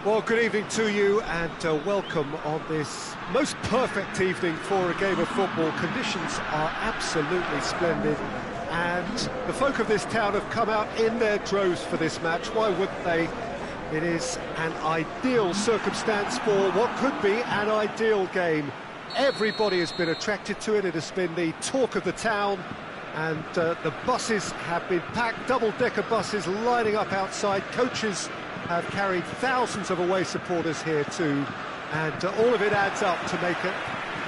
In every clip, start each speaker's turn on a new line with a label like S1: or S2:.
S1: Well, good evening to you and welcome on this most perfect evening for a game of football. Conditions are absolutely splendid and the folk of this town have come out in their droves for this match. Why wouldn't they? It is an ideal circumstance for what could be an ideal game. Everybody has been attracted to it. It has been the talk of the town, and the buses have been packed, double-decker buses lining up outside. Coaches have carried thousands of away supporters here too, and all of it adds up to make a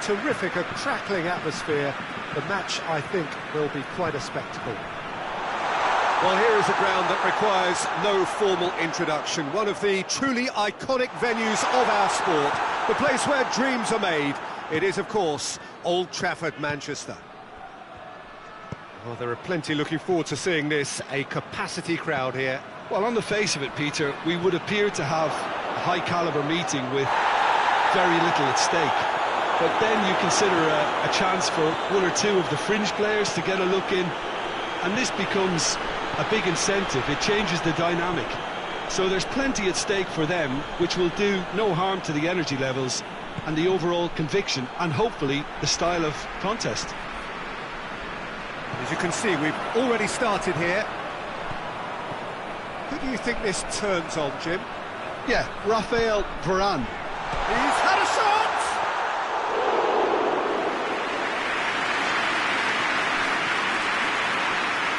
S1: terrific, a crackling atmosphere. The match, I think, will be quite a spectacle. Well, here is a ground that requires no formal introduction. One of the truly iconic venues of our sport, the place where dreams are made. It is, of course, Old Trafford, Manchester. Well, there are plenty looking forward to seeing this, a capacity crowd here.
S2: Well, on the face of it, Peter, we would appear to have a high-caliber meeting with very little at stake. But then you consider a chance for one or two of the fringe players to get a look in, and this becomes a big incentive. It changes the dynamic. So there's plenty at stake for them, which will do no harm to the energy levels and the overall conviction, and hopefully the style of contest.
S1: As you can see, we've already started here. Who do you think this turns on, Jim?
S2: Yeah, Raphael Varane.
S1: He's had a shot!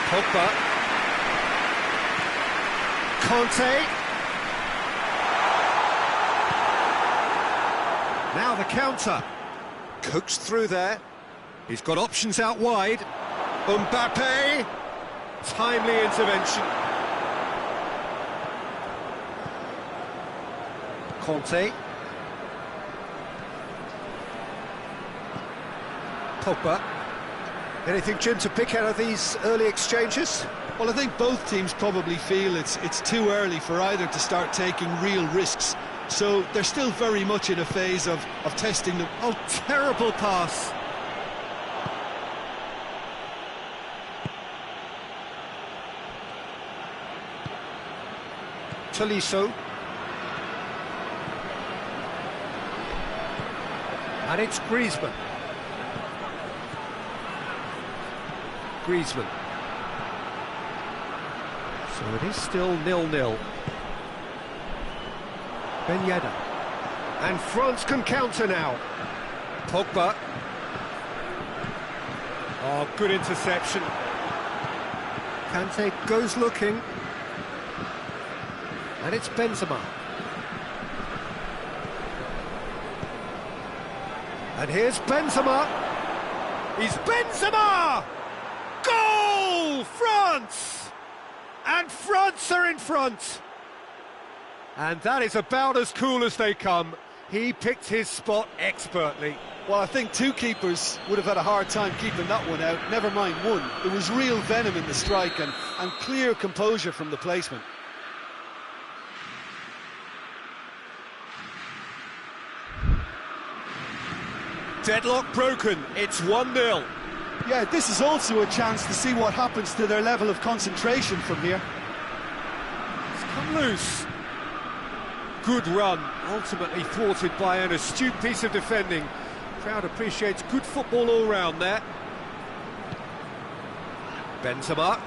S1: Pogba. Conte. Now the counter. Coaxed through there. He's got options out wide. Mbappe. Timely intervention. Conte. Pogba. Anything, Jim, to pick out of these early exchanges?
S2: Well, I think both teams probably feel it's too early for either to start taking real risks. So they're still very much in a phase of testing them.
S1: Oh, terrible pass. Tolisso. And it's Griezmann. Griezmann. So it is still 0-0. Ben Yedder. And France can counter now. Pogba. Oh, good interception. Kante goes looking. And it's Benzema. And here's Benzema. He's Benzema! Goal! France! And France are in front. And that is about as cool as they come. He picked his spot expertly.
S2: Well, I think two keepers would have had a hard time keeping that one out, never mind one. There was real venom in the strike and clear composure from the placement.
S1: Deadlock broken, it's 1-0.
S2: Yeah, this is also a chance to see what happens to their level of concentration from here.
S1: It's come loose. Good run, ultimately thwarted by an astute piece of defending. Crowd appreciates good football all round there. Benzema.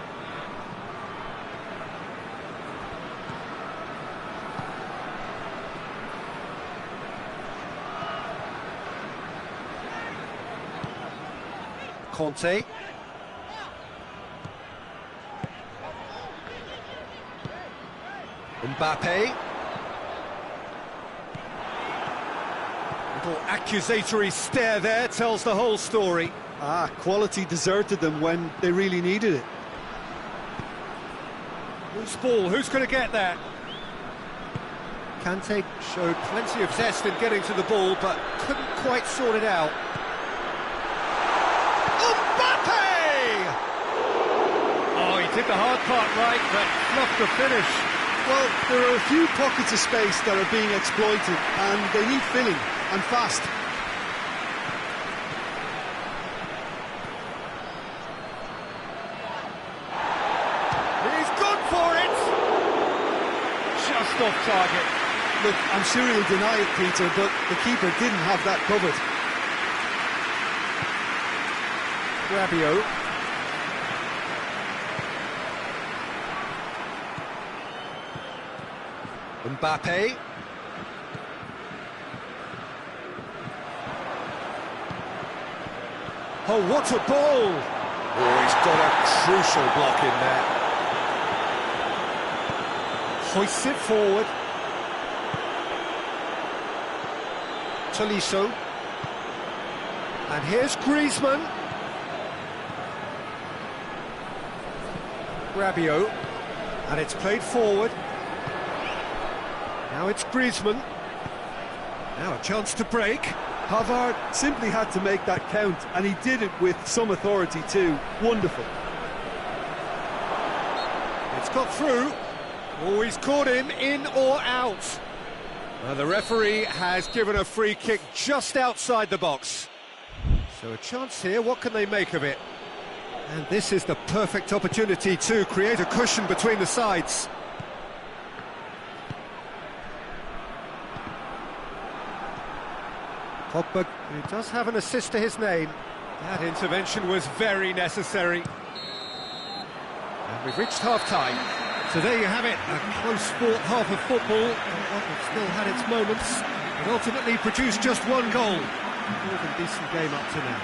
S1: Conte. Mbappe. Little accusatory stare there tells the whole story.
S2: Quality deserted them when they really needed it.
S1: Loose ball, who's going to get that? Kante showed plenty of zest in getting to the ball, but couldn't quite sort it out. Did the hard part right, but not the finish.
S2: Well, there are a few pockets of space that are being exploited, and they need filling, and fast.
S1: He's gone for it! Just off target.
S2: Look, I'm sure he'll deny it, Peter, but the keeper didn't have that covered.
S1: Rabiot. Mbappe. Oh, what a ball! Oh, he's got a crucial block in there. Hoists it forward. Tolisso. And here's Griezmann. Rabiot. And it's played forward. Now it's Griezmann. Now a chance to break.
S2: Pavard simply had to make that count, and he did it with some authority too. Wonderful.
S1: It's got through. Oh, he's caught him in or out. The referee has given a free kick just outside the box. So a chance here, what can they make of it? And this is the perfect opportunity to create a cushion between the sides. Pogba, who does have an assist to his name. That intervention was very necessary. And we've reached half-time. So there you have it, a close-fought half of football. It still had its moments. It ultimately produced just one goal. More than decent game up to now.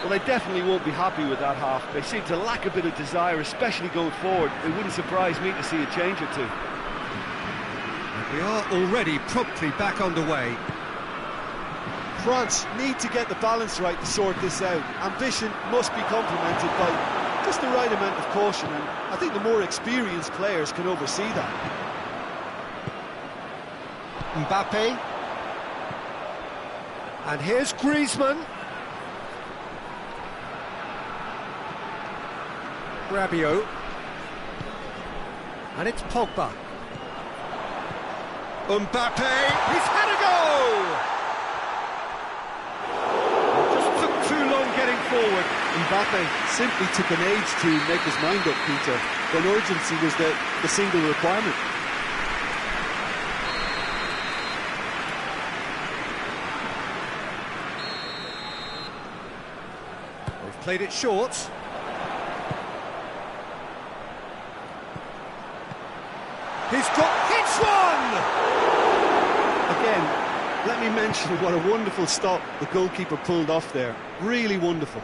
S3: Well, they definitely won't be happy with that half. They seem to lack a bit of desire, especially going forward. It wouldn't surprise me to see a change or two.
S1: And we are already promptly back underway.
S2: France need to get the balance right to sort this out. Ambition must be complemented by just the right amount of caution, and I think the more experienced players can oversee that.
S1: Mbappe. And here's Griezmann. Rabiot. And it's Pogba. Mbappe. He's had a go! Forward.
S2: Mbappe simply took an age to make his mind up, Peter, when urgency was the single requirement.
S1: They've played it short. He's hits one!
S2: Again, let me mention what a wonderful stop the goalkeeper pulled off there. Really wonderful.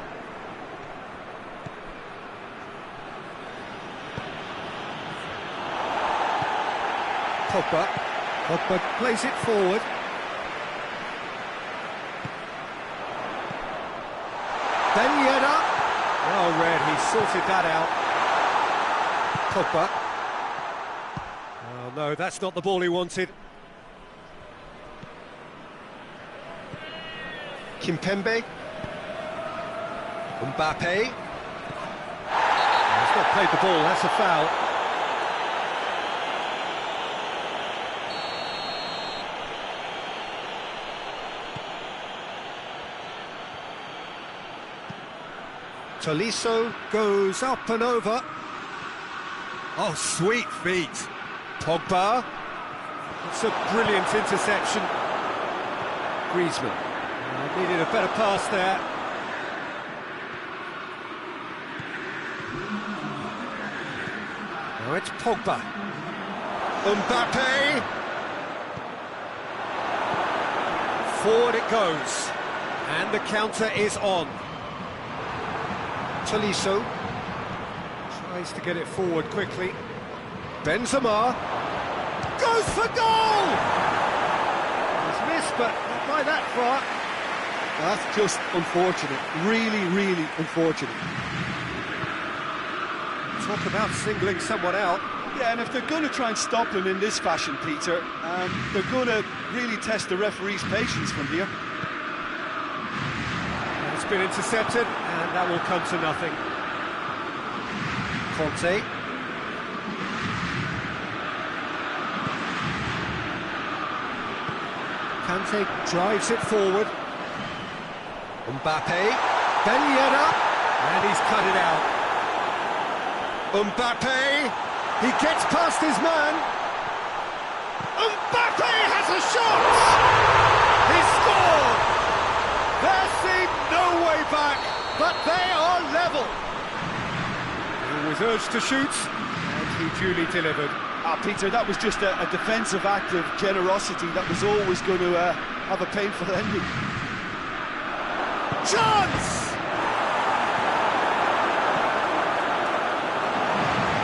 S1: Pogba plays it forward. Ben Yedder. Well read, he sorted that out. Pogba. Oh no, that's not the ball he wanted. Kimpembe. Mbappe. He's not played the ball, that's a foul. Tolisso goes up and over. Oh, sweet feet. Pogba. It's a brilliant interception. Griezmann. Needed a better pass there. Now it's Pogba. Mbappe. Forward it goes. And the counter is on. Tolisso tries to get it forward quickly. Benzema goes for goal! He's missed, but not by that far.
S2: That's just unfortunate. Really, really unfortunate.
S1: Talk about singling someone out.
S2: Yeah, and if they're going to try and stop him in this fashion, Peter, they're going to really test the referee's patience from here.
S1: And it's been intercepted, and that will come to nothing. Conte. Kante drives it forward. Mbappe. Ben Yedder. And he's cut it out. Mbappe. He gets past his man. Mbappe has a shot! He scored! There seemed no way back, but they are level. He was urged to shoot, and he duly delivered.
S3: Peter, that was just a defensive act of generosity that was always going to have a painful ending.
S1: Chance!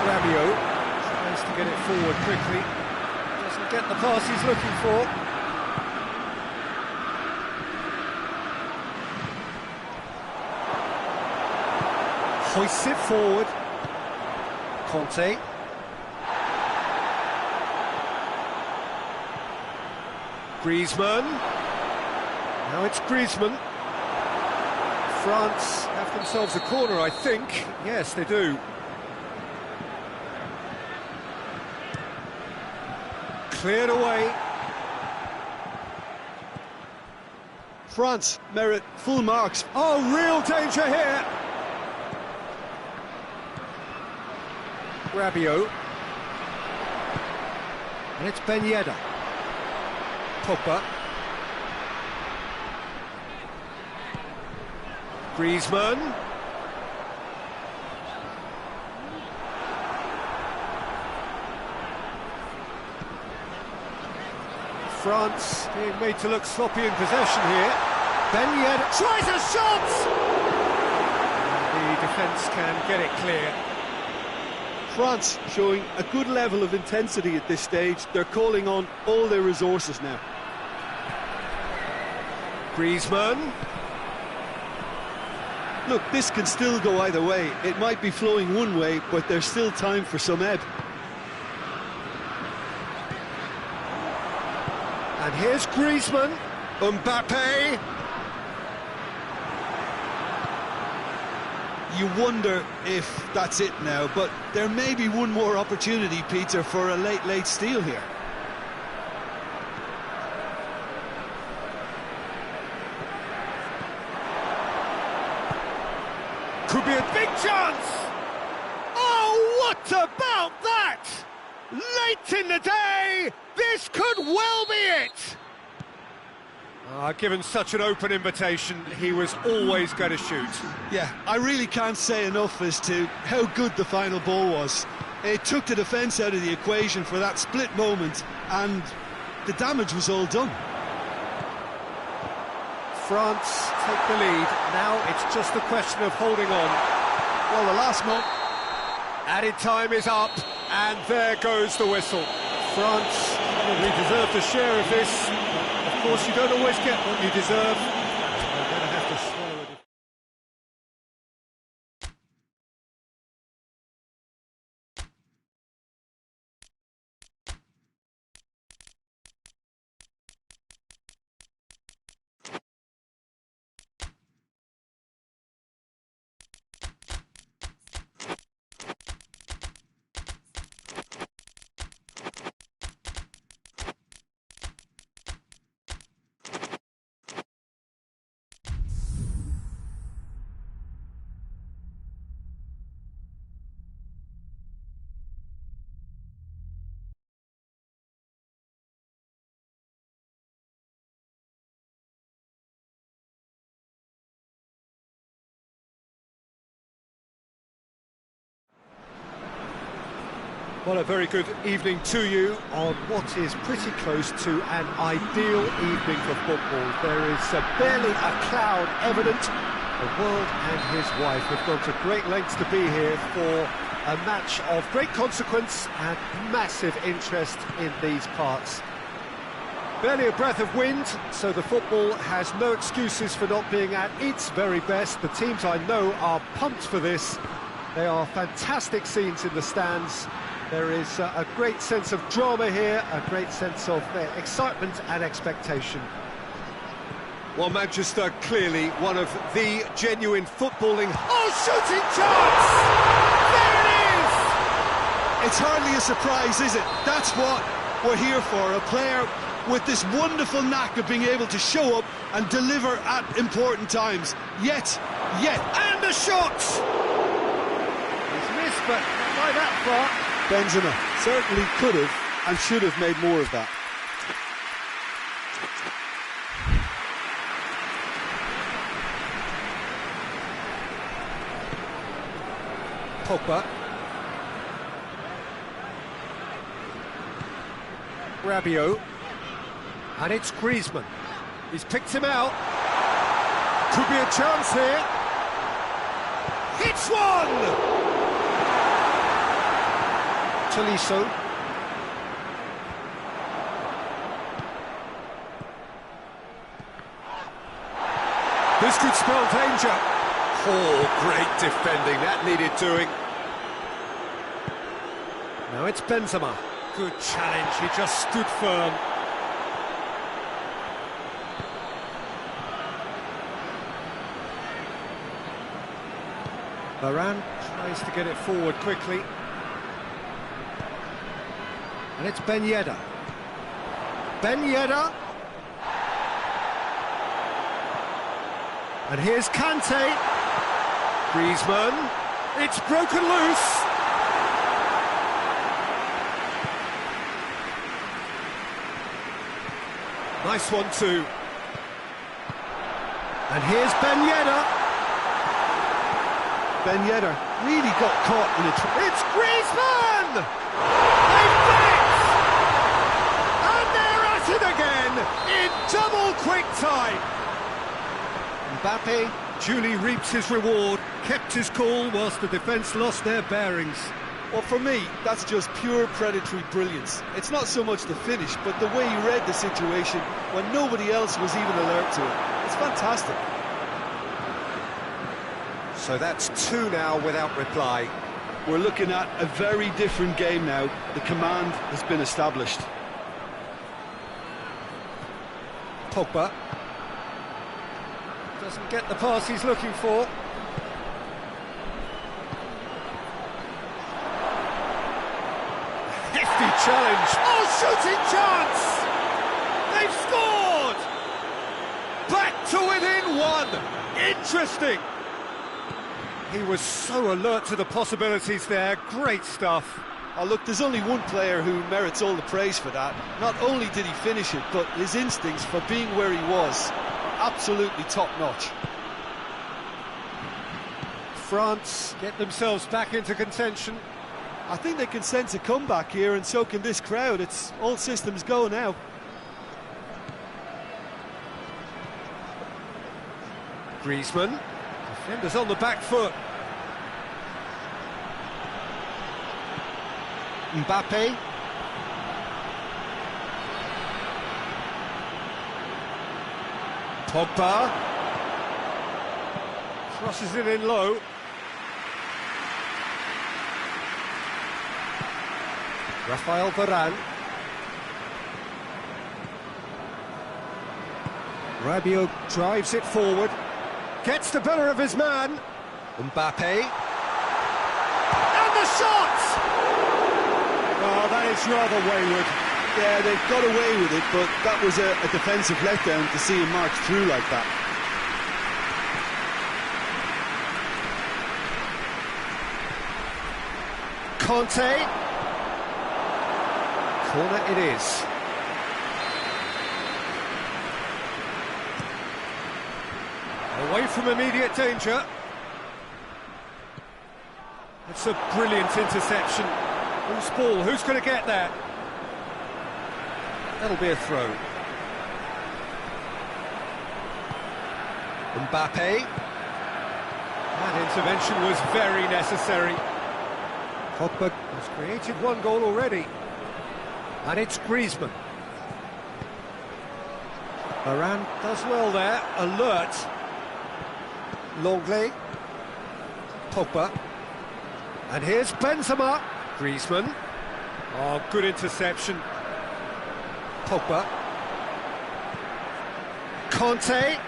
S1: Rabiot tries to get it forward quickly. Doesn't get the pass he's looking for. Hoists it forward. Conte. Griezmann. Now it's Griezmann. France have themselves a corner, I think. Yes, they do. Cleared away.
S2: France merit full marks.
S1: Oh, real danger here. Rabiot. And it's Ben Yedder. Pogba. Griezmann. France being made to look sloppy in possession here. Ben Yedder tries a shot! The defence can get it clear.
S3: France showing a good level of intensity at this stage. They're calling on all their resources now.
S1: Griezmann.
S3: Look, this can still go either way. It might be flowing one way, but there's still time for some ebb.
S1: And here's Griezmann. Mbappe.
S2: You wonder if that's it now, but there may be one more opportunity, Peter, for a late steal here.
S1: Could be a big chance! Oh, what about that? Late in the day, this could well be it! Given such an open invitation, he was always going to shoot.
S2: Yeah, I really can't say enough as to how good the final ball was. It took the defence out of the equation for that split moment, and the damage was all done.
S1: France take the lead. Now it's just a question of holding on.
S2: Well, the last moment.
S1: Added time is up, and there goes the whistle. France probably deserved a share of this. Of course, you don't always get what you deserve. They're going to have to swallow it. Well, a very good evening to you on what is pretty close to an ideal evening for football. There is barely a cloud evident. The world and his wife have gone to great lengths to be here for a match of great consequence and massive interest in these parts. Barely a breath of wind, so the football has no excuses for not being at its very best. The teams I know are pumped for this. They are fantastic scenes in the stands. There is a great sense of drama here, a great sense of excitement and expectation. Well, Manchester clearly one of the genuine footballing... Oh, shooting chance! There it is!
S2: It's hardly a surprise, is it? That's what we're here for, a player with this wonderful knack of being able to show up and deliver at important times. Yet,
S1: and a shot! He's missed, but not by that far.
S3: Benzema certainly could have and should have made more of that.
S1: Pogba. Rabiot. And it's Griezmann. He's picked him out. Could be a chance here. Hits one! Tolisso. This could spell danger.
S4: Oh, great defending, that needed doing.
S1: Now it's Benzema. Good challenge, he just stood firm. Varane tries to get it forward quickly. And it's Ben Yedder. Ben Yedder. And here's Kante. Griezmann. It's broken loose. Nice one too. And here's Ben Yedder.
S2: Ben Yedder really got caught in a...
S1: It's Griezmann! They've missed! And they're at it again in double quick time. Mbappe duly reaps his reward, kept his cool whilst the defence lost their bearings.
S2: Well, for me, that's just pure predatory brilliance. It's not so much the finish, but the way he read the situation when nobody else was even alert to it. It's fantastic.
S1: So that's two now without reply.
S2: We're looking at a very different game now. The command has been established.
S1: Pogba doesn't get the pass he's looking for. Hefty challenge. Oh, shooting chance! They've scored! Back to within one. Interesting. He was so alert to the possibilities there. Great stuff.
S2: Oh, look, there's only one player who merits all the praise for that. Not only did he finish it, but his instincts for being where he was are absolutely top-notch.
S1: France get themselves back into contention.
S2: I think they can sense a comeback here, and so can this crowd. It's all systems go now.
S1: Griezmann. Defenders on the back foot. Mbappe. Pogba. Crosses it in low. Rafael Varane. Rabiot drives it forward. Gets the better of his man. Mbappe. And the shot! Oh, that is rather wayward.
S2: Yeah, they've got away with it, but that was a defensive letdown to see him march through like that.
S1: Kante. Corner it is. Away from immediate danger. It's a brilliant interception. Who's ball? Who's going to get that? That'll be a throw. Mbappe. That intervention was very necessary. Pogba has created one goal already. And it's Griezmann. Varane does well there, alert. Longley. Pogba. And here's Benzema. Griezmann. Oh, good interception. Pogba. Kante.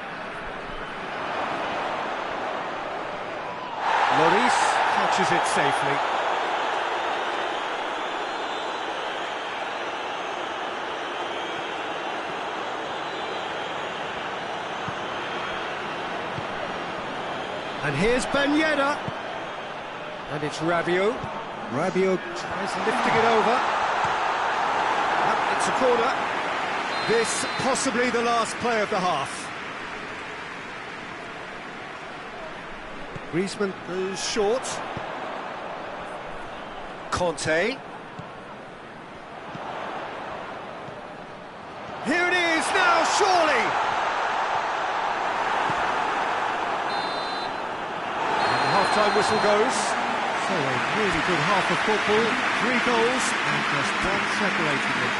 S1: Lloris catches it safely. And here's Ben Yedder. And it's Rabiot. Rabiot tries lifting it over. It's a corner. This possibly the last play of the half. Griezmann goes short. Conte. Here it is now, surely! And the half-time whistle goes. So a really good half of football, 3 goals, and just one separating them.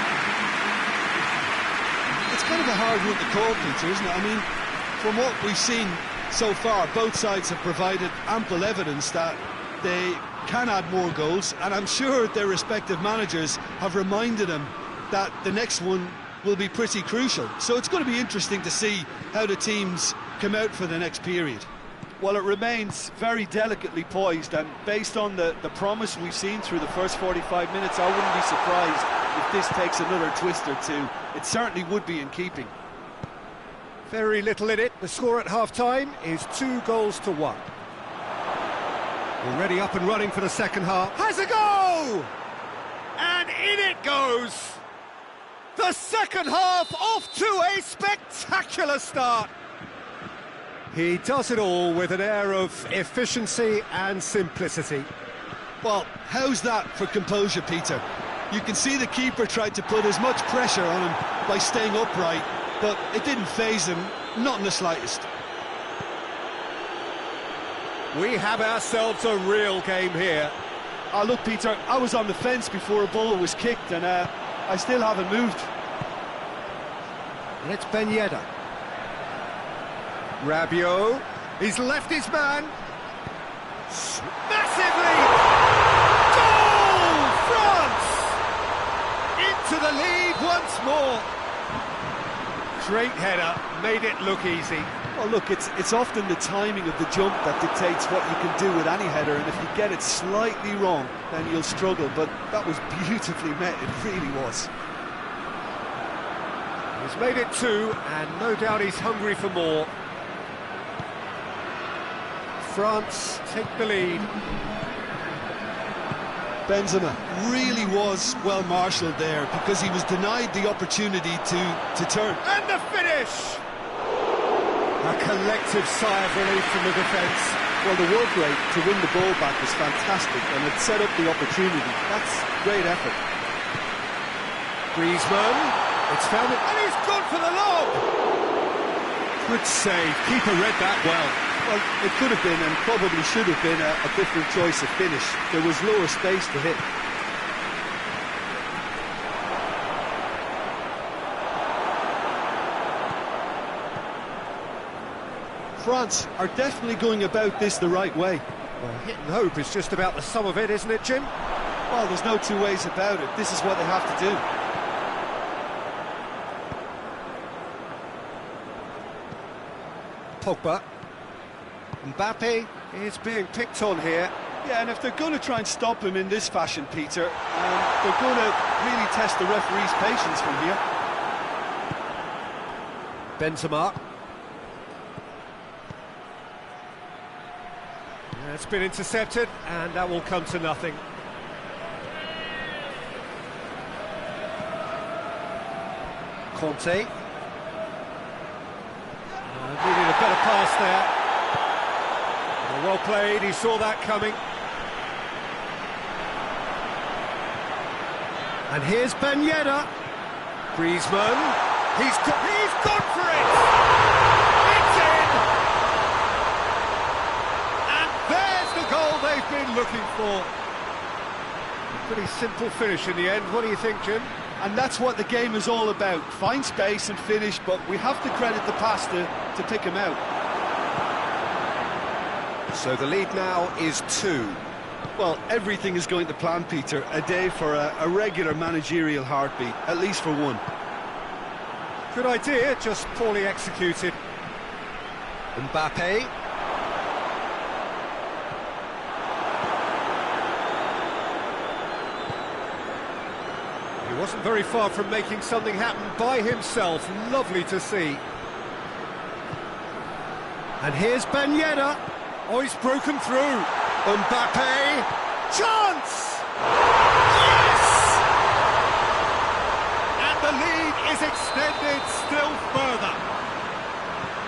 S2: It's kind of a hard one to call, Peter, isn't it? I mean, from what we've seen so far, both sides have provided ample evidence that they can add more goals, and I'm sure their respective managers have reminded them that the next one will be pretty crucial. So it's going to be interesting to see how the teams come out for the next period.
S3: Well, it remains very delicately poised, and based on the promise we've seen through the first 45 minutes, I wouldn't be surprised if this takes another twist or two. It certainly would be in keeping.
S1: Very little in it. The score at half-time is 2 goals to 1. Already up and running for the second half. Has a go! And in it goes! The second half off to a spectacular start. He does it all with an air of efficiency and simplicity.
S2: Well, how's that for composure, Peter? You can see the keeper tried to put as much pressure on him by staying upright, but it didn't faze him, not in the slightest.
S1: We have ourselves a real game here.
S3: Oh, look, Peter, I was on the fence before a ball was kicked, and I still haven't moved.
S1: And it's Ben Yedder. Rabiot, he's left his man. Massive lead! Goal! France! Into the lead once more. Great header, made it look easy.
S3: Well, look, it's often the timing of the jump that dictates what you can do with any header, and if you get it slightly wrong, then you'll struggle, but that was beautifully met, it really was.
S1: He's made it 2, and no doubt he's hungry for more. France take the lead.
S2: Benzema really was well marshalled there because he was denied the opportunity to turn.
S1: And the finish! A collective sigh of relief from the defence.
S3: Well, the work rate to win the ball back was fantastic, and it set up the opportunity. That's great effort.
S1: Griezmann, it's found it, and he's gone for the lob! Good save, keeper read that well.
S3: Well, it could have been, and probably should have been, a different choice of finish. There was lower space to hit.
S2: France are definitely going about this the right way.
S1: Well, hit and hope is just about the sum of it, isn't it, Jim?
S2: Well, there's no two ways about it. This is what they have to do.
S1: Pogba. Mbappe is being picked on here.
S3: Yeah, and if they're going to try and stop him in this fashion, Peter, they're going to really test the referee's patience from here.
S1: Benzema. Yeah, it's been intercepted, and that will come to nothing. Conte. Needed a better pass there. Well played, he saw that coming. And here's Ben Yedder. Griezmann. He's gone for it! It's in! And there's the goal they've been looking for. Pretty simple finish in the end. What do you think, Jim?
S3: And that's what the game is all about. Find space and finish, but we have to credit the pass to pick him out.
S1: So the lead now is 2.
S2: Well, everything is going to plan, Peter. A day for a regular managerial heartbeat, at least for one.
S1: Good idea, just poorly executed. Mbappe. He wasn't very far from making something happen by himself. Lovely to see. And here's Ben Yedder. Oh, he's broken through. Mbappe. Chance! Yes! And the lead is extended still further.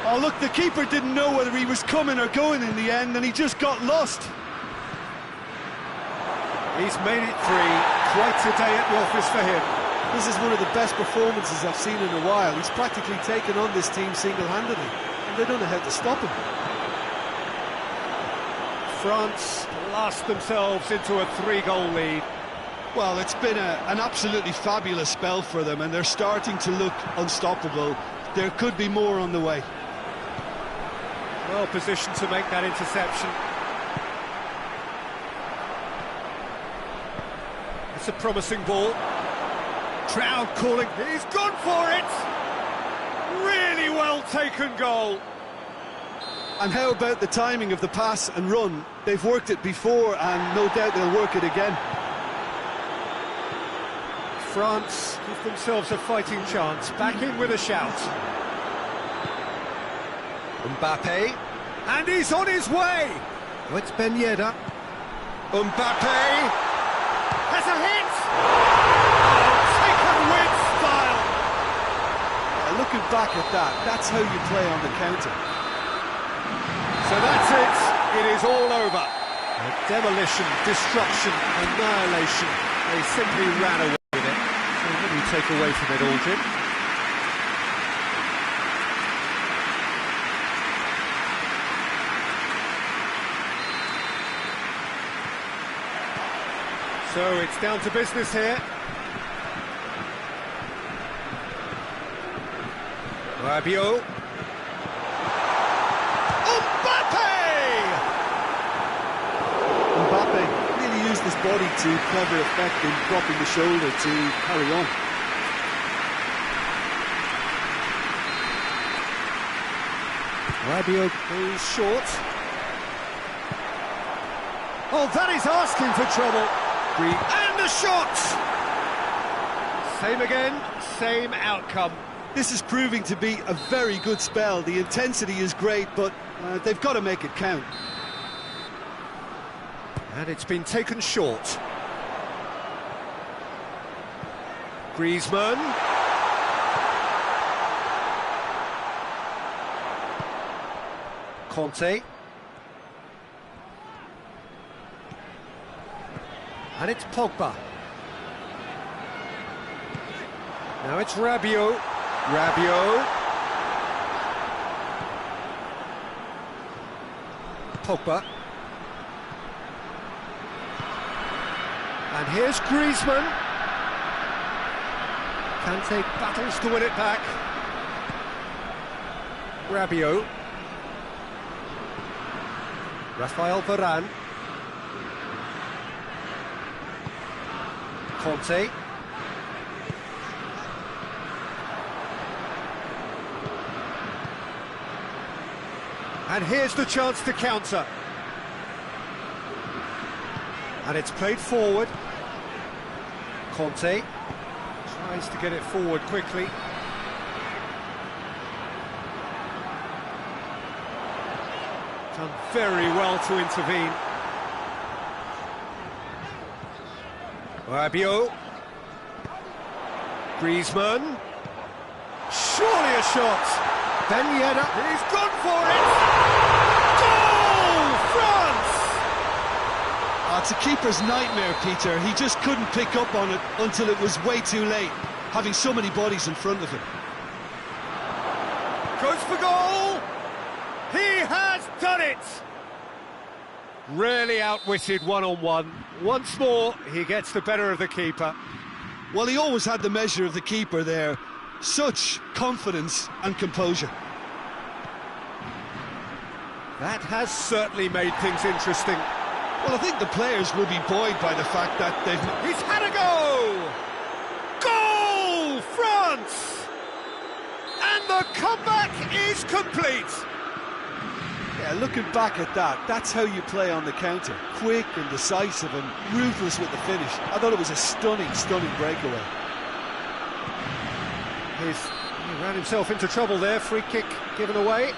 S2: Oh, look, the keeper didn't know whether he was coming or going in the end, and he just got lost.
S1: He's made it three. Quite a day at the office for him.
S3: This is one of the best performances I've seen in a while. He's practically taken on this team single-handedly, and they don't know how to stop him.
S1: France blast themselves into a 3-goal lead.
S2: Well, it's been an absolutely fabulous spell for them, and they're starting to look unstoppable. There could be more on the way.
S1: Well positioned to make that interception. It's a promising ball. Crowd calling, he's gone for it! Really well taken goal.
S2: And how about the timing of the pass and run? They've worked it before, and no doubt they'll work it again.
S1: France give themselves a fighting chance, back in with a shout. Mbappe, and he's on his way! Oh, it's Ben Yedder. Mbappe has a hit! Taken with style!
S3: Looking back at that, that's how you play on the counter.
S1: So that's it, it is all over. Demolition, destruction, annihilation. They simply ran away with it. So what do you take away from it all, Jim? So it's down to business here. Rabiot.
S3: Mbappe really used his body to clever effect in dropping the shoulder to carry on.
S1: Rabiot goes short. Oh, that is asking for trouble. And the shot! Same again, same outcome.
S3: This is proving to be a very good spell. The intensity is great, but they've got to make it count.
S1: And it's been taken short. Griezmann. Conte. And it's Pogba. Now it's Rabiot. Rabiot. Pogba. And here's Griezmann. Kante battles to win it back. Rabiot. Raphael Varane. Conte. And here's the chance to counter. And it's played forward. Conte tries to get it forward quickly. Done very well to intervene. Rabiot. Griezmann. Surely a shot. Ben Yedder. He's gone for it. Goal! France!
S2: It's a keeper's nightmare, Peter. He just couldn't pick up on it until it was way too late, having so many bodies in front of him.
S1: Goes for goal! He has done it! Really outwitted one-on-one. Once more, he gets the better of the keeper.
S2: Well, he always had the measure of the keeper there. Such confidence and composure.
S1: That has certainly made things interesting.
S2: Well, I think the players will be buoyed by the fact that
S1: He's had a go! Goal! France! And the comeback is complete!
S3: Yeah, looking back at that, that's how you play on the counter. Quick and decisive and ruthless with the finish. I thought it was a stunning, stunning breakaway.
S1: He ran himself into trouble there, free kick given away.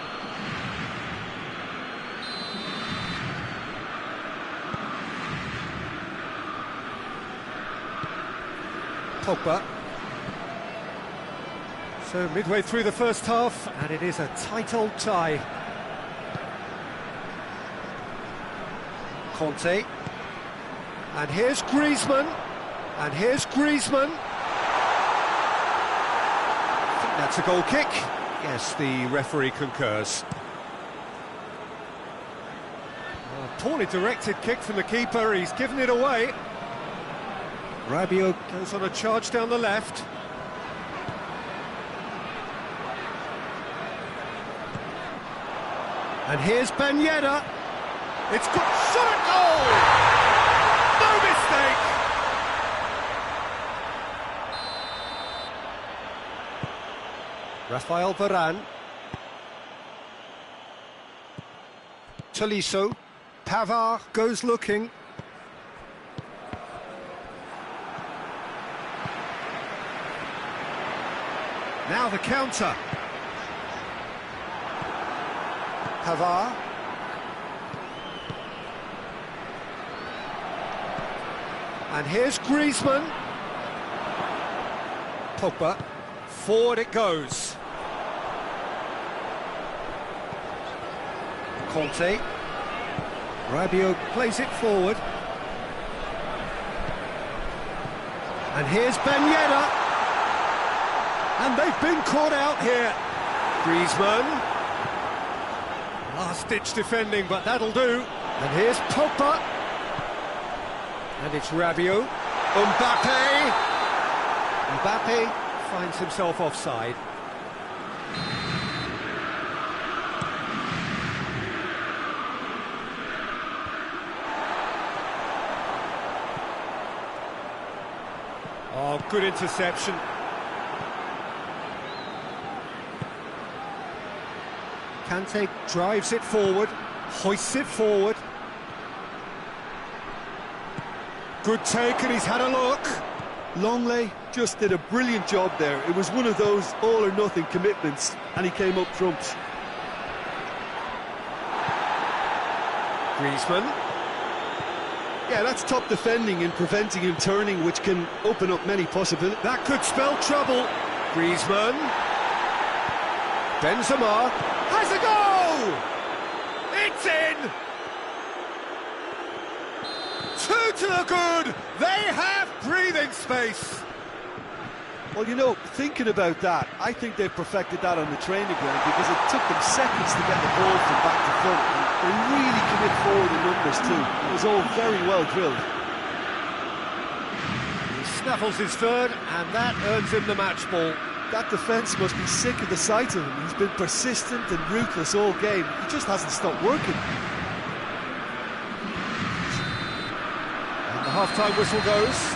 S1: Pogba. So midway through the first half, and it is a tight old tie. Conte. And here's Griezmann. And here's Griezmann. I think that's a goal kick. Yes, the referee concurs. A poorly directed kick from the keeper. He's given it away. Rabiot goes on a charge down the left. And here's Ben Yedder. It's good. Shot at goal! No mistake! Rafael Varane. Tolisso. Pavard goes looking. Now the counter. Pavard. And here's Griezmann. Pogba. Forward it goes. Conte. Rabiot plays it forward. And here's Ben Yedder. And they've been caught out here. Griezmann. Last-ditch defending, but that'll do. And here's Pogba. And it's Rabiot. Mbappe. Mbappe finds himself offside. Oh, good interception. Kante drives it forward, hoists it forward. Good take, and he's had a look.
S3: Longley just did a brilliant job there. It was one of those all-or-nothing commitments, and he came up trumps.
S1: Griezmann.
S3: Yeah, that's top defending and preventing him turning, which can open up many possibilities.
S1: That could spell trouble. Griezmann. Benzema has a goal! It's in! 2 to the good! They have breathing space!
S3: Well, you know, thinking about that, I think they've perfected that on the training ground because it took them seconds to get the ball from back to front. And they really commit forward in numbers too. It was all very well drilled.
S1: He snaffles his third, and that earns him the match ball.
S3: That defence must be sick of the sight of him. He's been persistent and ruthless all game. He just hasn't stopped working.
S1: And the half-time whistle goes.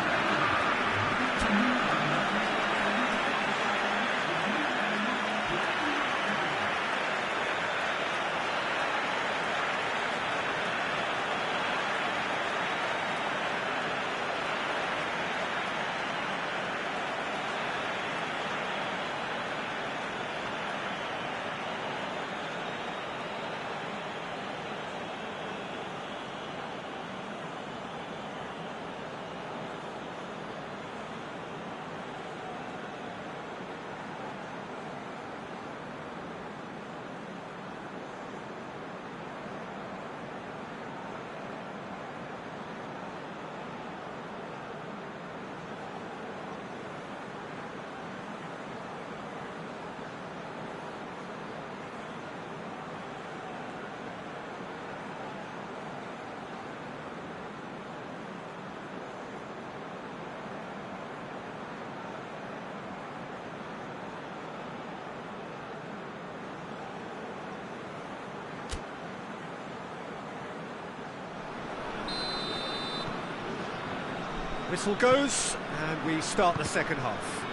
S1: Whistle goes, and we start the second half.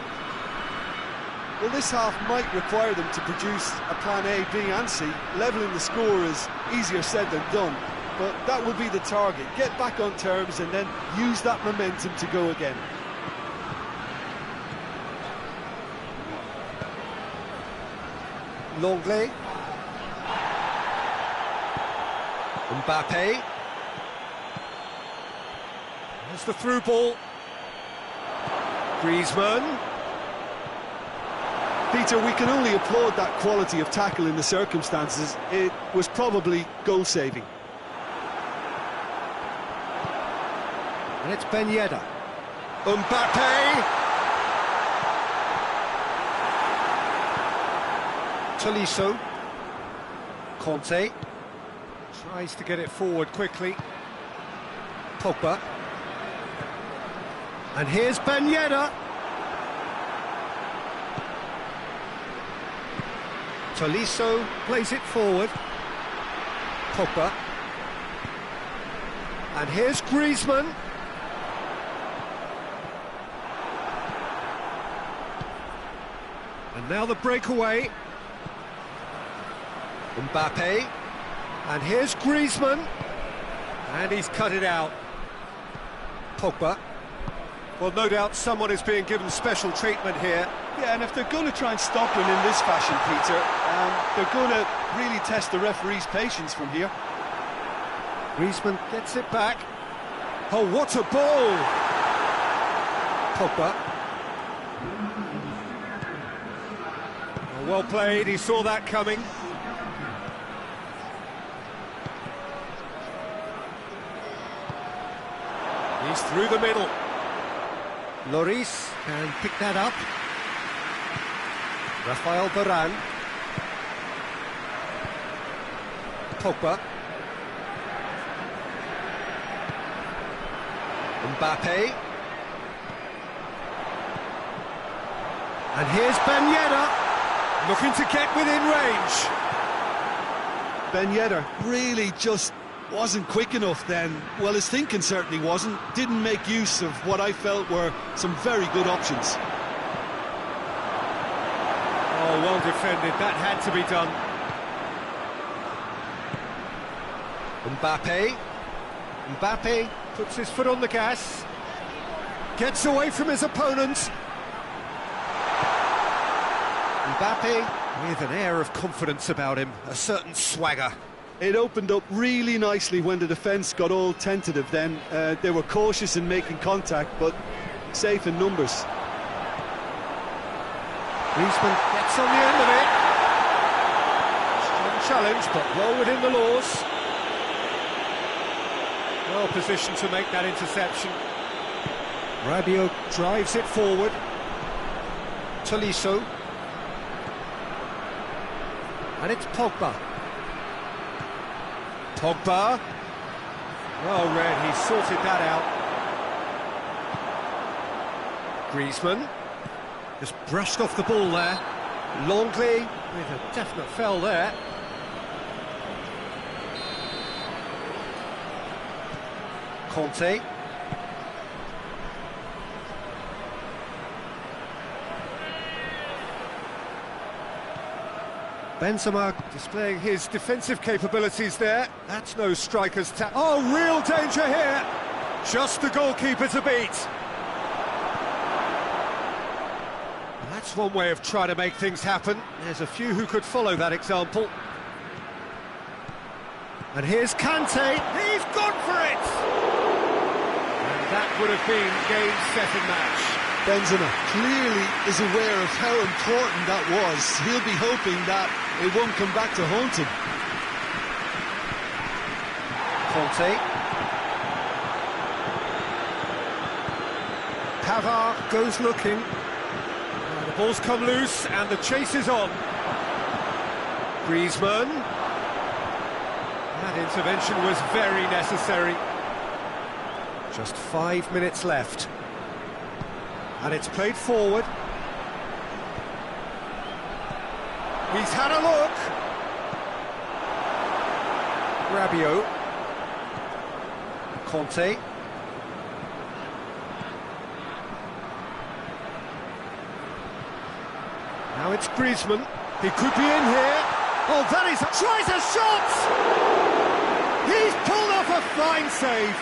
S3: Well, this half might require them to produce a plan A, B and C. Levelling the score is easier said than done, but that will be the target. Get back on terms and then use that momentum to go again.
S1: Longley. Mbappe. There's the through ball. Griezmann.
S3: Peter, we can only applaud that quality of tackle in the circumstances. It was probably goal-saving.
S1: And it's Ben Yedder. Mbappe! Tolisso. Conte. Tries to get it forward quickly. Pogba. And here's Ben Yedder. Tolisso plays it forward. Pogba. And here's Griezmann. And now the breakaway. Mbappe. And here's Griezmann. And he's cut it out. Pogba. Well, no doubt someone is being given special treatment here.
S3: Yeah, and if they're going to try and stop him in this fashion, Peter, they're going to really test the referee's patience from here.
S1: Griezmann gets it back. Oh, what a ball! Pogba. Oh, well played, he saw that coming. He's through the middle. Lloris can pick that up. Rafael Varane. Pogba. Mbappe. And here's Ben Yedder, looking to get within range.
S2: Ben Yedder really just wasn't quick enough then. Well, his thinking certainly wasn't. Didn't make use of what I felt were some very good options.
S1: Oh, well defended. That had to be done. Mbappe. Mbappe puts his foot on the gas. Gets away from his opponent. Mbappe with an air of confidence about him, a certain swagger.
S2: It opened up really nicely when the defence got all tentative then. They were cautious in making contact, but safe in numbers.
S1: Griezmann gets on the end of it. Strong challenge, but well within the laws. Well positioned to make that interception. Rabiot drives it forward. Tolisso. And it's Pogba. Pogba. Well read, he sorted that out. Griezmann. Just brushed off the ball there. Longley with a definite foul there. Conte. Benzema displaying his defensive capabilities there. That's no striker's tap. Oh, real danger here. Just the goalkeeper to beat. That's one way of trying to make things happen. There's a few who could follow that example. And here's Kante. He's gone for it! And that would have been game, set and match.
S2: Benzema clearly is aware of how important that was. He'll be hoping that it won't come back to haunt him.
S1: Conte. Pavard goes looking. The ball's come loose and the chase is on. Griezmann. That intervention was very necessary. Just 5 minutes left. And it's played forward. He's had a look. Rabiot. Conte. Now it's Griezmann. He could be in here. Oh, that is... Tries a shot! He's pulled off a fine save.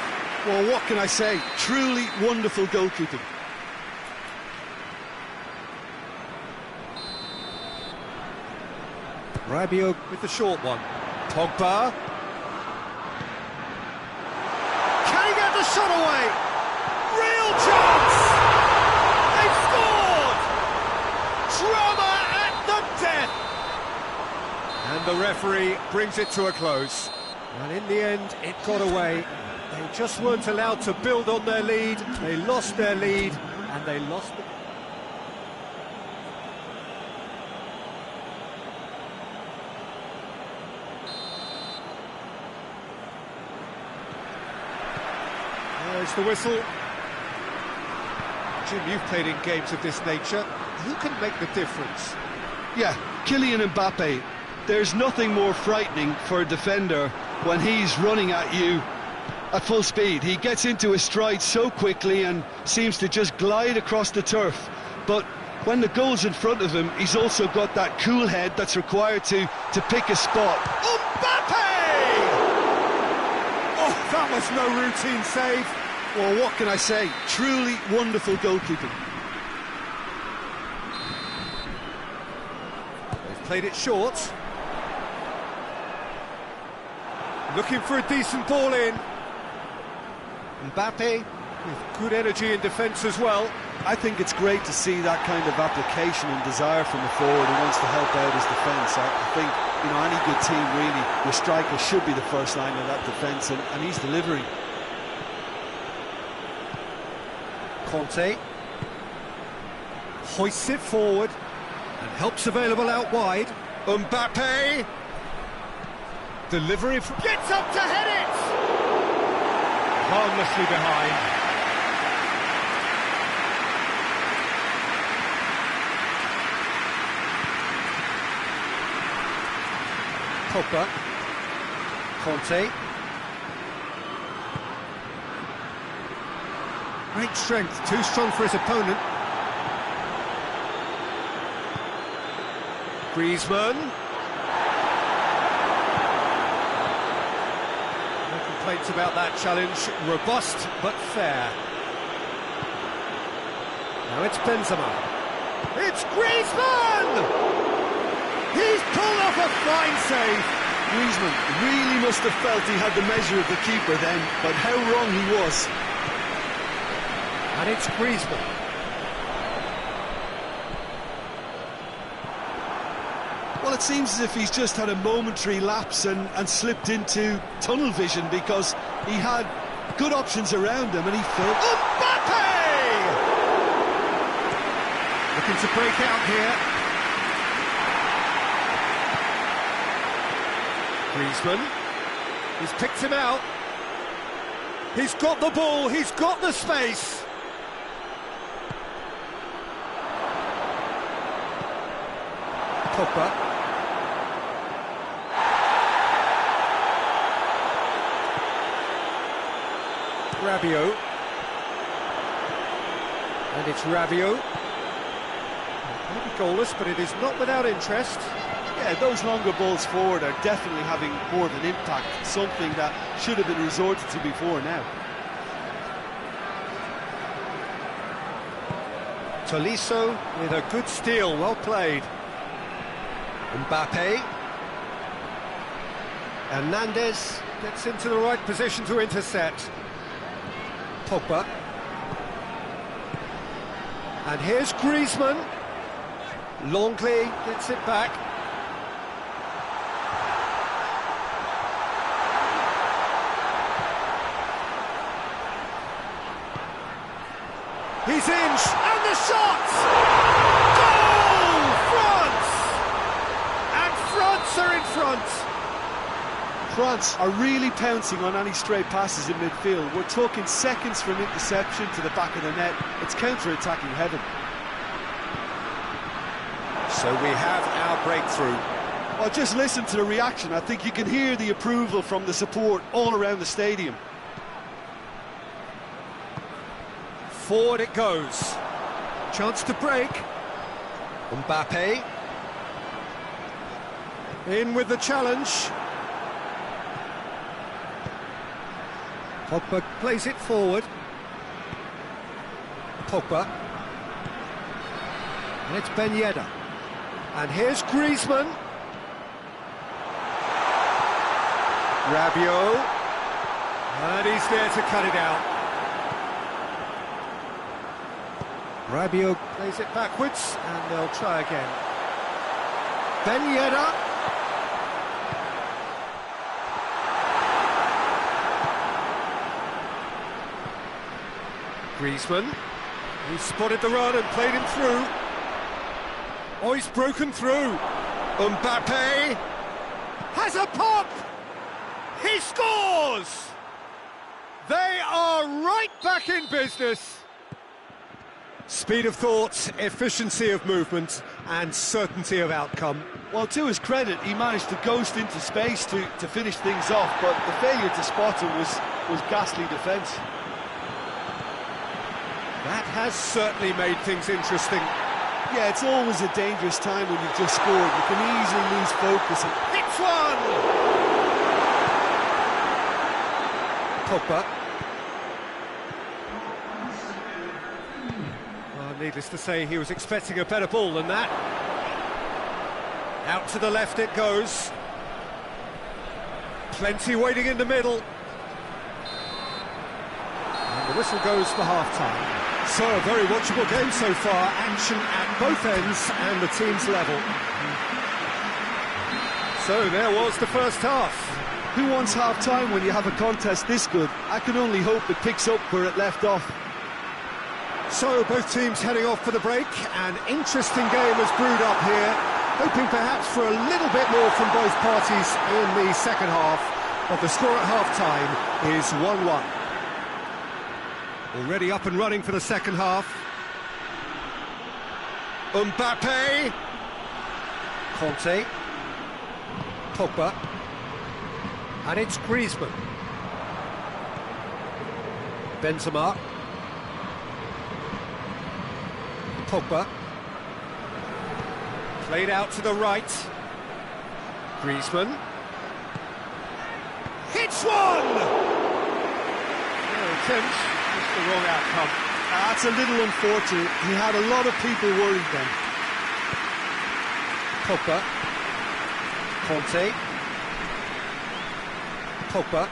S2: Well, what can I say? Truly wonderful goalkeeping.
S1: Rabiot with the short one. Pogba. Can he get the shot away? Real chance! They've scored! Drama at the death! And the referee brings it to a close. And in the end, it got away. They just weren't allowed to build on their lead. They lost their lead, and they lost the... There's the whistle. Jim, you've played in games of this nature. Who can make the difference?
S2: Yeah, Kylian Mbappe. There's nothing more frightening for a defender when he's running at you at full speed. He gets into his stride so quickly and seems to just glide across the turf. But when the goal's in front of him, he's also got that cool head that's required to pick a spot.
S1: Mbappe! Oh, that was no routine save.
S2: Well, what can I say? Truly wonderful goalkeeping.
S1: They've played it short. Looking for a decent ball in. Mbappe with good energy in defence as well.
S3: I think it's great to see that kind of application and desire from a forward who wants to help out his defence. I think, you know, any good team really, your striker should be the first line of that defence, and he's delivering.
S1: Conte hoists it forward and helps available out wide. Mbappe delivery gets up to head it, harmlessly behind. Pogba, Conte. Great strength, too strong for his opponent. Griezmann. No complaints about that challenge. Robust, but fair. Now it's Benzema. It's Griezmann! He's pulled off a fine save.
S2: Griezmann really must have felt he had the measure of the keeper then, but how wrong he was.
S1: And it's Griezmann.
S2: Well, it seems as if he's just had a momentary lapse and slipped into tunnel vision, because he had good options around him and he filled...
S1: Mbappe! Looking to break out here. Griezmann. He's picked him out. He's got the ball, he's got the space. Pogba. Rabiot. And it's Rabiot. Maybe goalless, but it is not without interest.
S3: Yeah, those longer balls forward are definitely having more of an impact, something that should have been resorted to before now.
S1: Tolisso with a good steal, well played. Mbappe. Hernandez gets into the right position to intercept. Pogba. And here's Griezmann. Longley gets it back. He's in, and the shot! Goal! France! And France are in front.
S3: France are really pouncing on any stray passes in midfield. We're talking seconds from interception to the back of the net. It's counter-attacking heaven.
S4: So we have our breakthrough.
S3: Well, just listen to the reaction. I think you can hear the approval from the support all around the stadium.
S1: Forward it goes. Chance to break. Mbappe. In with the challenge. Pogba plays it forward. Pogba. And it's Ben Yedder. And here's Griezmann. Rabiot. And he's there to cut it out. Rabiot plays it backwards, and they'll try again. Ben Yedder. Griezmann, who spotted the run and played him through. Oh, he's broken through. Mbappe has a pop! He scores! They are right back in business. Speed of thought, efficiency of movement, and certainty of outcome.
S3: Well, to his credit, he managed to ghost into space to finish things off, but the failure to spot him was ghastly defence.
S1: That has certainly made things interesting.
S3: Yeah, it's always a dangerous time when you've just scored. You can easily lose focus.
S1: Hits one! Pogba. Well, needless to say, he was expecting a better ball than that. Out to the left it goes. Plenty waiting in the middle. And the whistle goes for half-time. So, a very watchable game so far. Action at both ends and the team's level. So, there was the first half.
S3: Who wants half-time when you have a contest this good? I can only hope it picks up where it left off.
S1: So, both teams heading off for the break. An interesting game has brewed up here. Hoping perhaps for a little bit more from both parties in the second half. But the score at half-time is 1-1. Already up and running for the second half. Mbappe. Conte. Pogba. And it's Griezmann. Benzema. Pogba. Played out to the right. Griezmann. Hits one! Attempts. The wrong outcome.
S3: That's a little unfortunate. He had a lot of people worried then.
S1: Pogba. Conte. Pogba.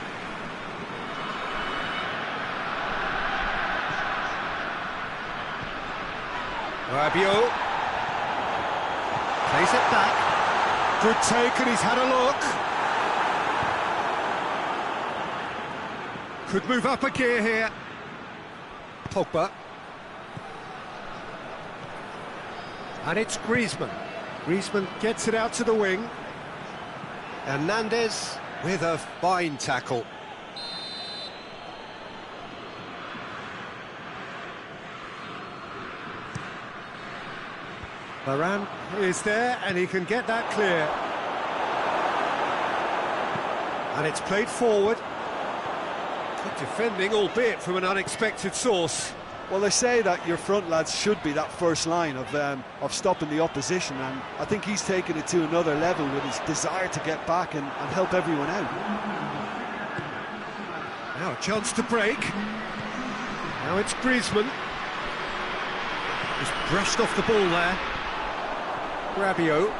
S1: Rabiot. Plays it back. Good take, and he's had a look. Could move up a gear here. Pogba. And it's Griezmann. Griezmann gets it out to the wing. Hernandez with a fine tackle. Varane is there and he can get that clear. And it's played forward. Good defending, albeit from an unexpected source.
S3: Well, they say that your front lads should be that first line of stopping the opposition, and I think he's taken it to another level with his desire to get back and help everyone out.
S1: Now a chance to break. Now it's Griezmann. Just brushed off the ball there. Rabiot.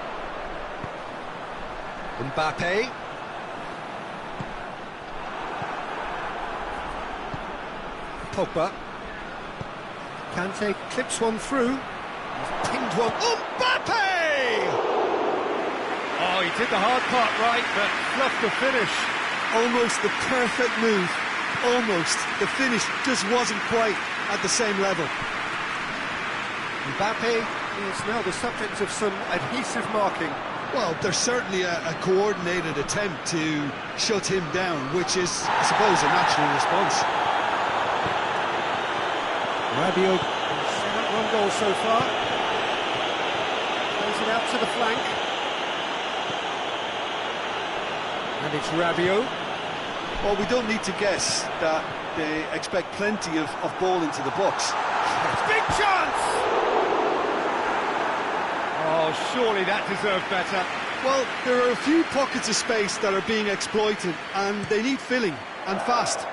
S1: Mbappe. Pogba. Kante clips one through. He's pinged one. Mbappe! Oh, he did the hard part right, but fluffed the finish.
S3: Almost the perfect move. Almost. The finish just wasn't quite at the same level.
S1: Mbappe is now the subject of some adhesive marking.
S3: Well, there's certainly a coordinated attempt to shut him down, which is, I suppose, a natural response.
S1: Rabiot, 7-1 goal so far. Plays it out to the flank. And it's Rabiot.
S3: Well, we don't need to guess that they expect plenty of ball into the box.
S1: Big chance! Oh, surely that deserved better.
S3: Well, there are a few pockets of space that are being exploited, and they need filling, and fast.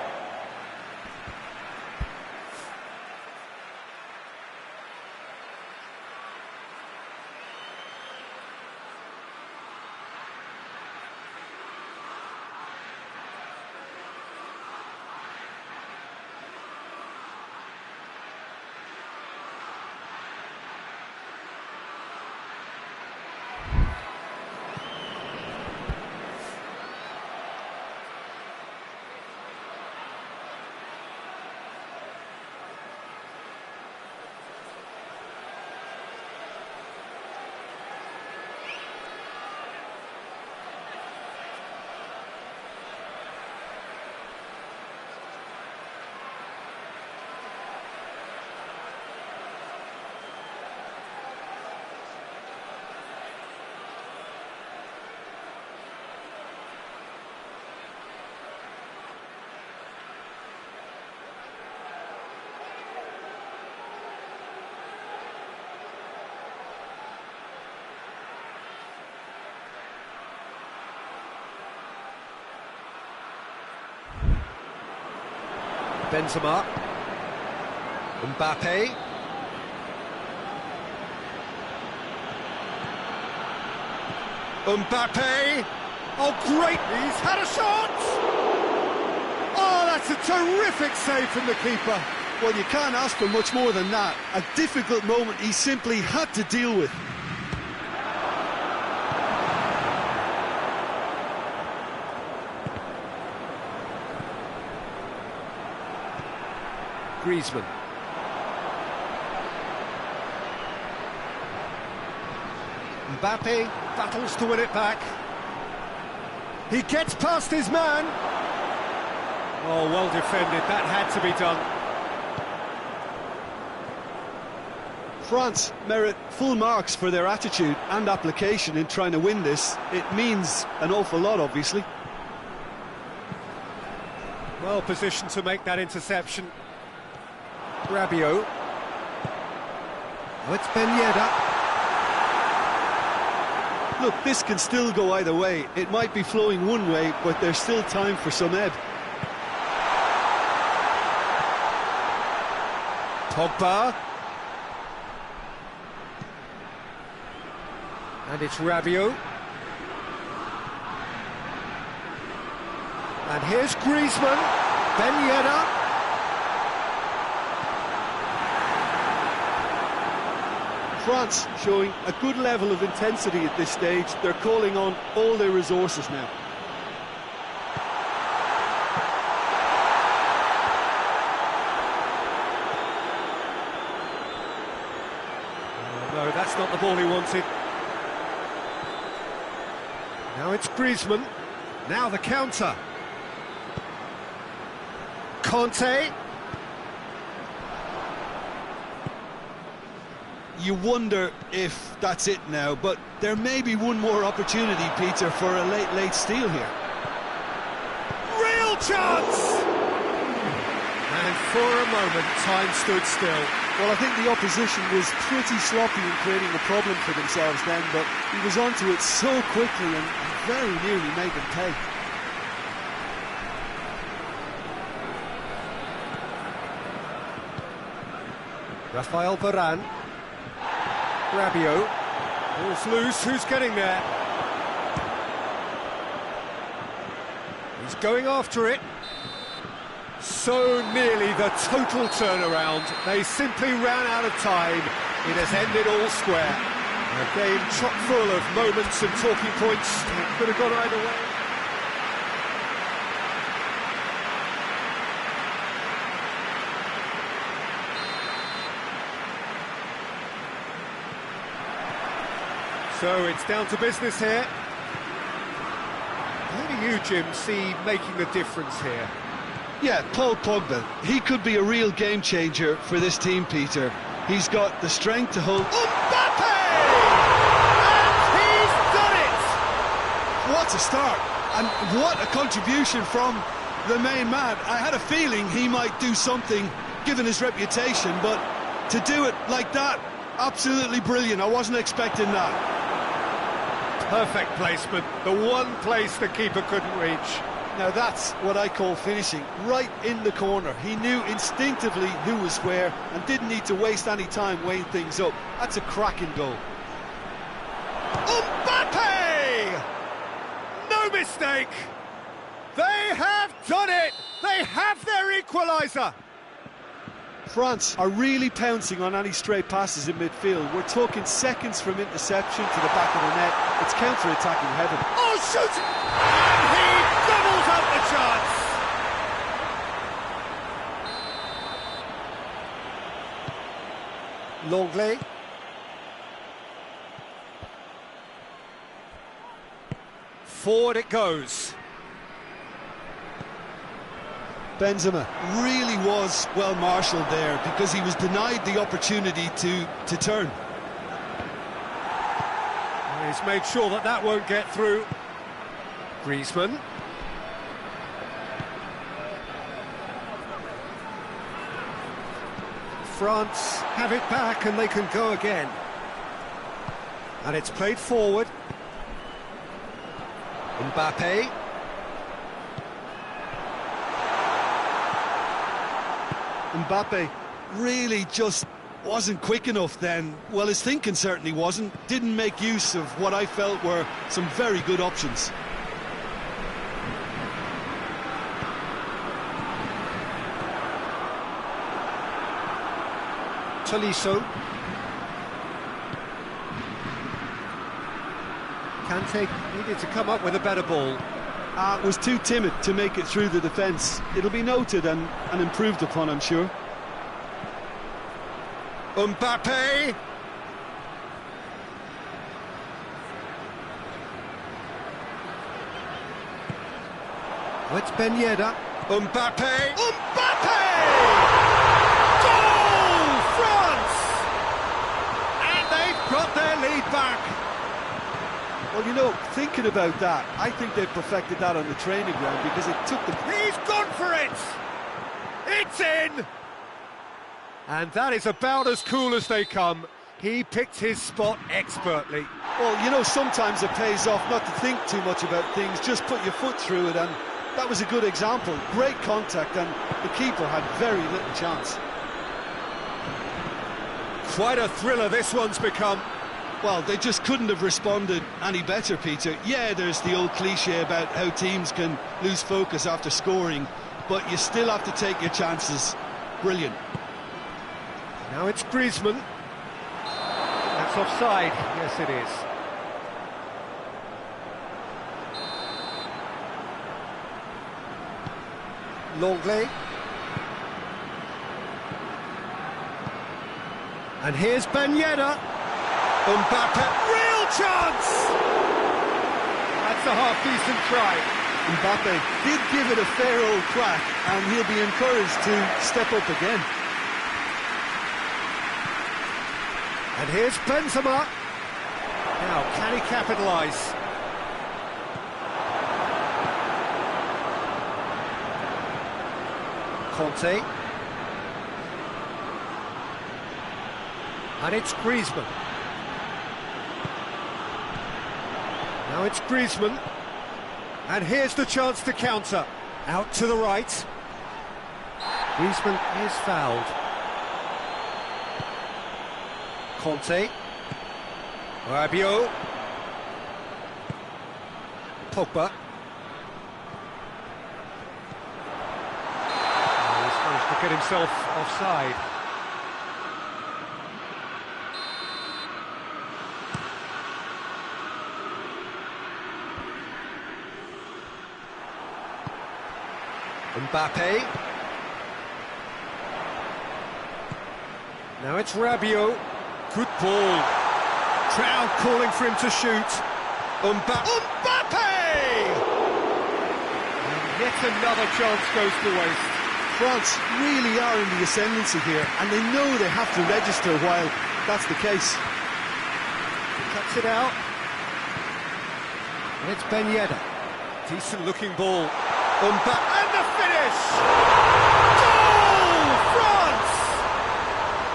S1: Benzema. Mbappe. Mbappe! Oh, great! He's had a shot! Oh, that's a terrific save from the keeper.
S2: Well, you can't ask for much more than that. A difficult moment he simply had to deal with.
S1: Griezmann. Mbappe battles to win it back. He gets past his man. Oh, well defended. That had to be done.
S2: France merit full marks for their attitude and application in trying to win this. It means an awful lot, obviously.
S1: Well positioned to make that interception. Rabiot. Oh, it's Ben Yedder.
S2: Look, this can still go either way. It might be flowing one way, but there's still time for some ebb.
S1: Pogba. And it's Rabiot. And here's Griezmann. Ben Yedder.
S2: France showing a good level of intensity at this stage. They're calling on all their resources now.
S1: No, that's not the ball he wanted. Now it's Griezmann. Now the counter. Conte.
S2: You wonder if that's it now, but there may be one more opportunity, Peter, for a late steal here.
S1: Real chance! And for a moment, time stood still.
S2: Well, I think the opposition was pretty sloppy in creating a problem for themselves then, but he was onto it so quickly and very nearly made them pay.
S1: Rafael Varane. Rabiot. Ball's loose, who's getting there? He's going after it. So nearly the total turnaround. They simply ran out of time. It has ended all square. A game chock full of moments and talking points. It could have gone either way. So it's down to business here. How do you, Jim, see making the difference here?
S2: Yeah, Paul Pogba. He could be a real game changer for this team, Peter. He's got the strength to hold...
S1: Mbappe! And he's done it!
S2: What a start! And what a contribution from the main man. I had a feeling he might do something, given his reputation, but to do it like that, absolutely brilliant. I wasn't expecting that.
S1: Perfect placement, the one place the keeper couldn't reach.
S2: Now that's what I call finishing, right in the corner. He knew instinctively who was where and didn't need to waste any time weighing things up. That's a cracking goal.
S1: Mbappe! No mistake! They have done it! They have their equaliser!
S2: France are really pouncing on any stray passes in midfield. We're talking seconds from interception to the back of the net. It's counter-attacking heaven.
S1: Oh, shoot! And he doubles up the chance! Longley. Forward it goes.
S2: Benzema really was well marshalled there because he was denied the opportunity to turn.
S1: He's made sure that that won't get through. Griezmann. France have it back and they can go again. And it's played forward. Mbappe.
S2: Mbappe really just wasn't quick enough then. Well, his thinking certainly wasn't. Didn't make use of what I felt were some very good options.
S1: Tolisso. Kante needed to come up with a better ball.
S3: Was too timid to make it through the defence. It'll be noted and improved upon, I'm sure.
S1: Mbappe. Oh, it's Ben Yedder. Mbappe. Mbappe! Goal! France! And they've got their lead back.
S3: Well, you know, thinking about that, I think they've perfected that on the training ground because it took them...
S1: He's gone for it! It's in! And that is about as cool as they come. He picked his spot expertly.
S3: Well, you know, sometimes it pays off not to think too much about things, just put your foot through it, and that was a good example. Great contact, and the keeper had very little chance.
S1: Quite a thriller this one's become.
S2: Well, they just couldn't have responded any better, Peter. Yeah, there's the old cliche about how teams can lose focus after scoring, but you still have to take your chances. Brilliant.
S1: Now it's Griezmann. That's offside. Yes, it is. Longley. And here's Ben Yedder. Mbappe, real chance! That's a half-decent try.
S3: Mbappe did give it a fair old crack, and he'll be encouraged to step up again.
S1: And here's Benzema. Now, can he capitalise? Conte. And it's Griezmann. Now it's Griezmann. And here's the chance to counter. Out to the right. Griezmann is fouled. Conte. Rabiot. Pogba. Oh, he's managed to get himself offside. Mbappe. Now it's Rabiot. Good ball. Crowd calling for him to shoot. Mbappe! And yet another chance goes to waste.
S3: France really are in the ascendancy here, and they know they have to register while that's the case.
S1: Cuts it out. And it's Ben Yedder. Decent looking ball. Mbappe, and the finish! Goal! France!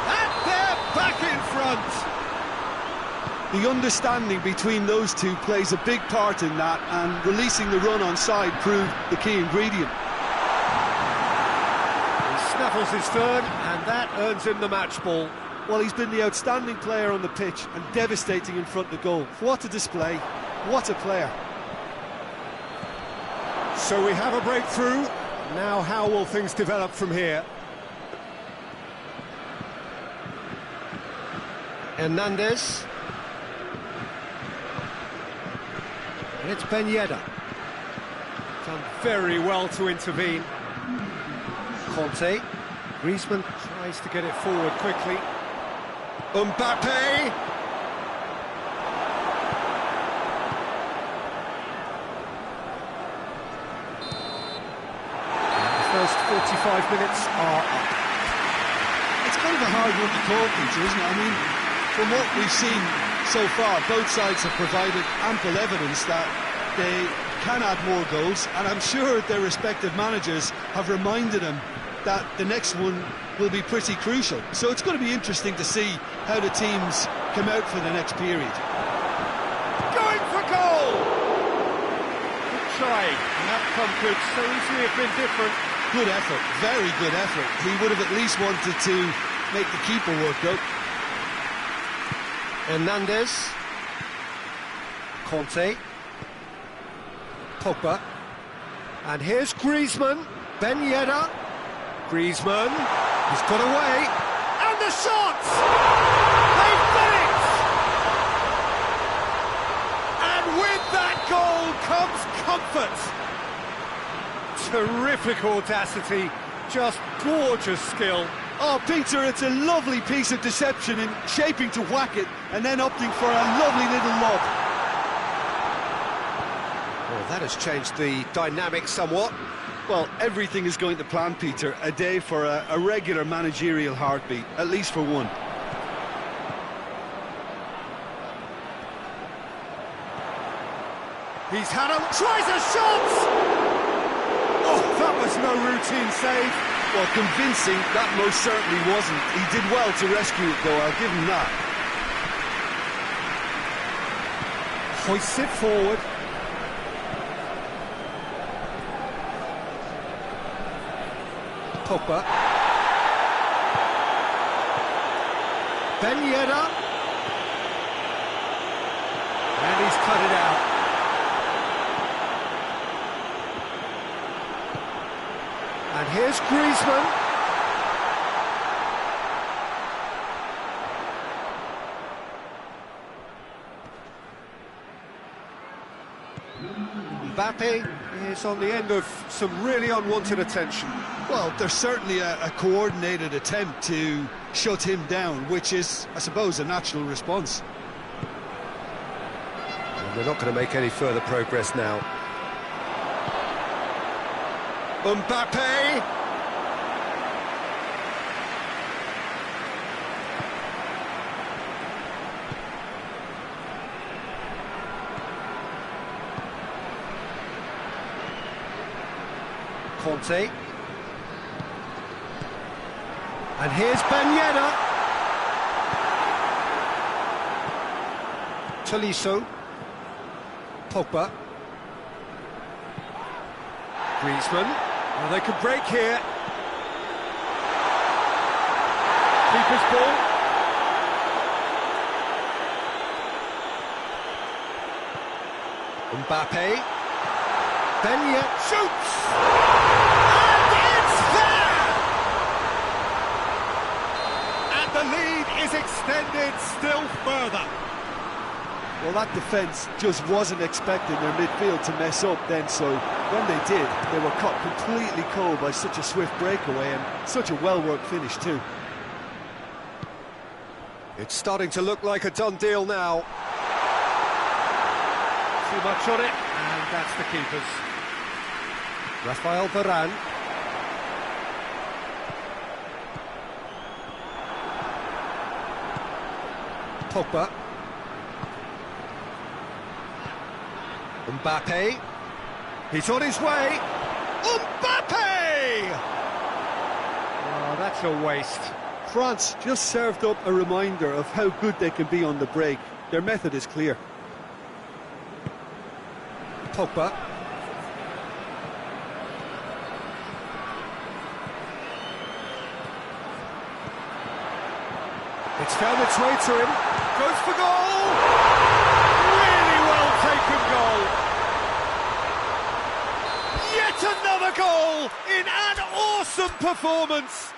S1: And they're back in front!
S3: The understanding between those two plays a big part in that, and releasing the run on side proved the key ingredient.
S1: He snaffles his third, and that earns him the match ball.
S3: Well, he's been the outstanding player on the pitch and devastating in front of goal. What a display, what a player.
S1: So we have a breakthrough. Now how will things develop from here? Hernandez. And it's Ben Yedder. Done very well to intervene. Conte. Griezmann tries to get it forward quickly. Mbappe! First 45 minutes are up.
S2: It's kind of a hard one to call, Peter, isn't it? I mean, from what we've seen so far, both sides have provided ample evidence that they can add more goals, and I'm sure their respective managers have reminded them that the next one will be pretty crucial. So it's going to be interesting to see how the teams come out for the next period.
S1: Going for goal! Good try, and that outcome could so easily have been different.
S2: good effort, very good effort. He would have at least wanted to make the keeper work, though.
S1: Hernandez. Conte. Pogba. And here's Griezmann. Ben Yedder. Griezmann. He's got away. And the shot! They've done it! And with that goal comes comfort. Terrific audacity. Just gorgeous skill.
S3: Oh, Peter, it's a lovely piece of deception in shaping to whack it and then opting for a lovely little lob.
S1: Well, that has changed the dynamic somewhat.
S3: Well, everything is going to plan, Peter. A day for a regular managerial heartbeat, at least for one.
S1: He's had him, tries a shot! Oh, that was no routine save.
S3: Well, convincing, that most certainly wasn't. He did well to rescue it, though, I'll give him that.
S1: Hoists it forward. Pogba. Ben Yedder. And he's cut it out. And here's Griezmann. Mbappe is on the end of some really unwanted attention.
S2: Well, there's certainly a coordinated attempt to shut him down, which is, I suppose, a natural response.
S1: And they're not going to make any further progress now. Mbappe! Conte. And here's Ben Yedder. Tolisso. Pogba. Griezmann. Oh, they could break here. Keeper's ball. Mbappe. Ben Yedder shoots! And it's there! And the lead is extended still further.
S3: Well, that defence just wasn't expecting their midfield to mess up then, so when they did, they were caught completely cold by such a swift breakaway and such a well-worked finish too.
S1: It's starting to look like a done deal now. Too much on it, and that's the keeper's. Rafael Varane. Pogba. Mbappe. He's on his way. Mbappe! Oh, that's a waste.
S3: France just served up a reminder of how good they can be on the break. Their method is clear.
S1: Pogba. It's found its way to him. Goes for goal! Really well taken goal. Yet another goal in an awesome performance.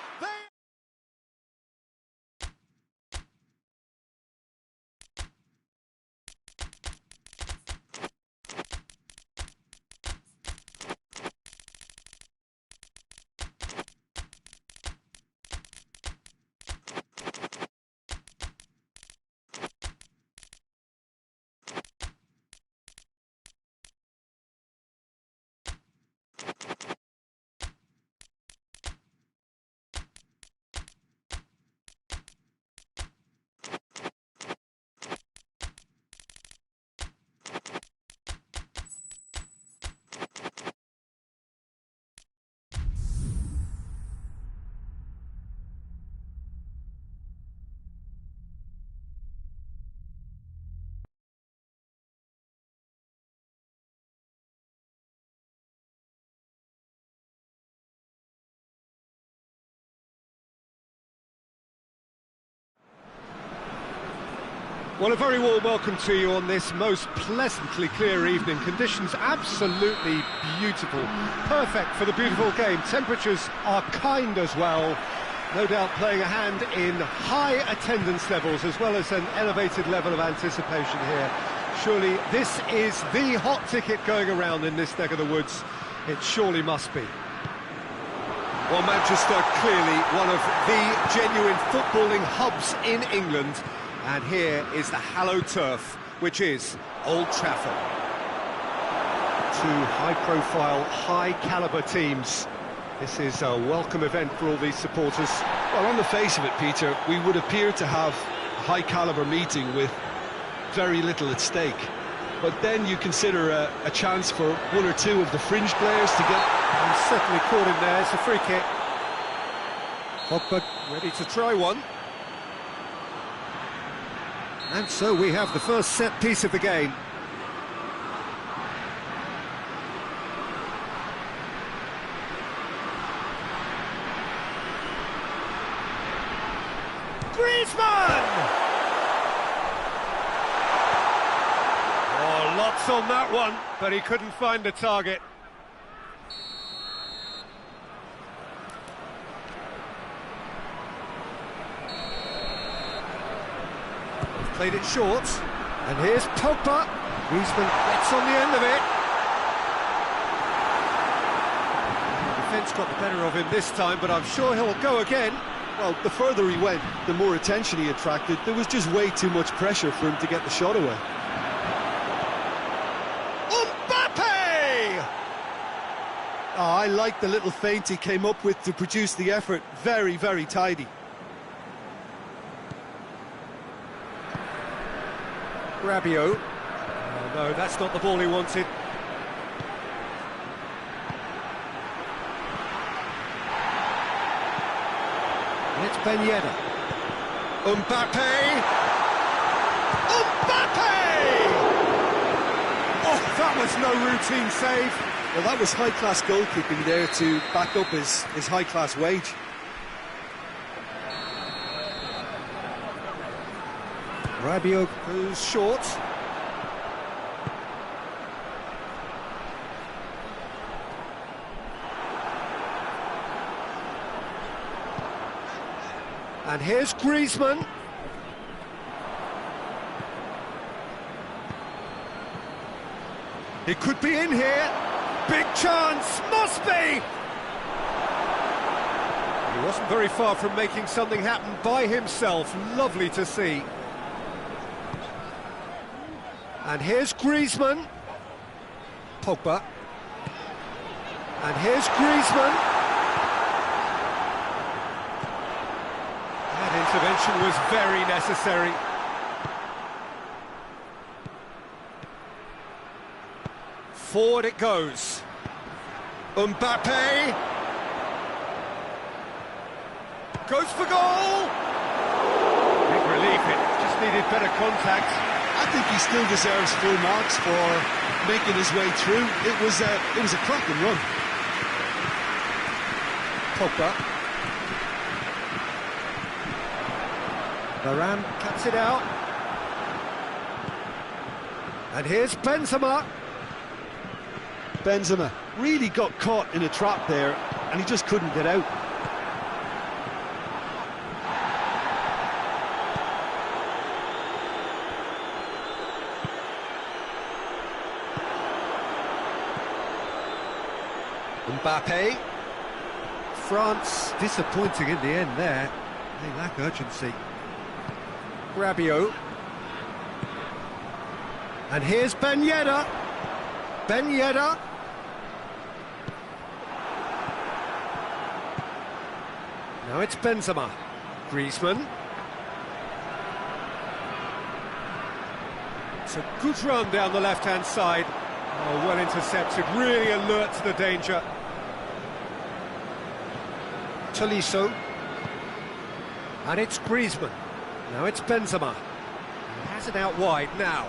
S1: Well, a very warm welcome to you on this most pleasantly clear evening. Conditions absolutely beautiful. Perfect for the beautiful game. Temperatures are kind as well. No doubt playing a hand in high attendance levels as well as an elevated level of anticipation here. Surely this is the hot ticket going around in this neck of the woods. It surely must be. Well, Manchester, clearly one of the genuine footballing hubs in England. And here is the hallowed turf, which is Old Trafford. Two high-profile, high-caliber teams. This is a welcome event for all these supporters.
S2: Well, on the face of it, Peter, we would appear to have a high-caliber meeting with very little at stake. But then you consider a chance for one or two of the fringe players to get...
S1: He's certainly caught him there. It's a free kick. Pogba ready to try one. And so we have the first set piece of the game. Griezmann! Oh, lots on that one, but he couldn't find the target. Played it short, and here's Pogba. Griezmann gets on the end of it. The defence got the better of him this time, but I'm sure he'll go again.
S3: Well, the further he went, the more attention he attracted. There was just way too much pressure for him to get the shot away.
S1: Mbappe!
S3: Oh, I like the little feint he came up with to produce the effort. Very, very tidy.
S1: Rabiot. Oh, no, that's not the ball he wanted. It's Ben Yedder. Mbappe! Mbappe! Oh, that was no routine save.
S3: Well, that was high-class goalkeeping there to back up his high-class wage.
S1: Rabiot goes short. And here's Griezmann. It could be in here. Big chance, must be! He wasn't very far from making something happen by himself. Lovely to see. And here's Griezmann. Pogba. And here's Griezmann. That intervention was very necessary. Forward it goes. Mbappe. Goes for goal. Big relief, it just needed better contact.
S3: I think he still deserves full marks for making his way through. It was a cracking run.
S1: Pogba. Varane cuts it out. And here's Benzema.
S3: Benzema really got caught in a trap there, and he just couldn't get out.
S1: Mbappe. France disappointing in the end there. They lack urgency. Rabiot. And here's Ben Yedder. Ben Yedder. Now it's Benzema. Griezmann. It's a good run down the left-hand side. Oh, well intercepted, really alert to the danger. Tolisso. And it's Griezmann. Now it's Benzema. He has it out wide now.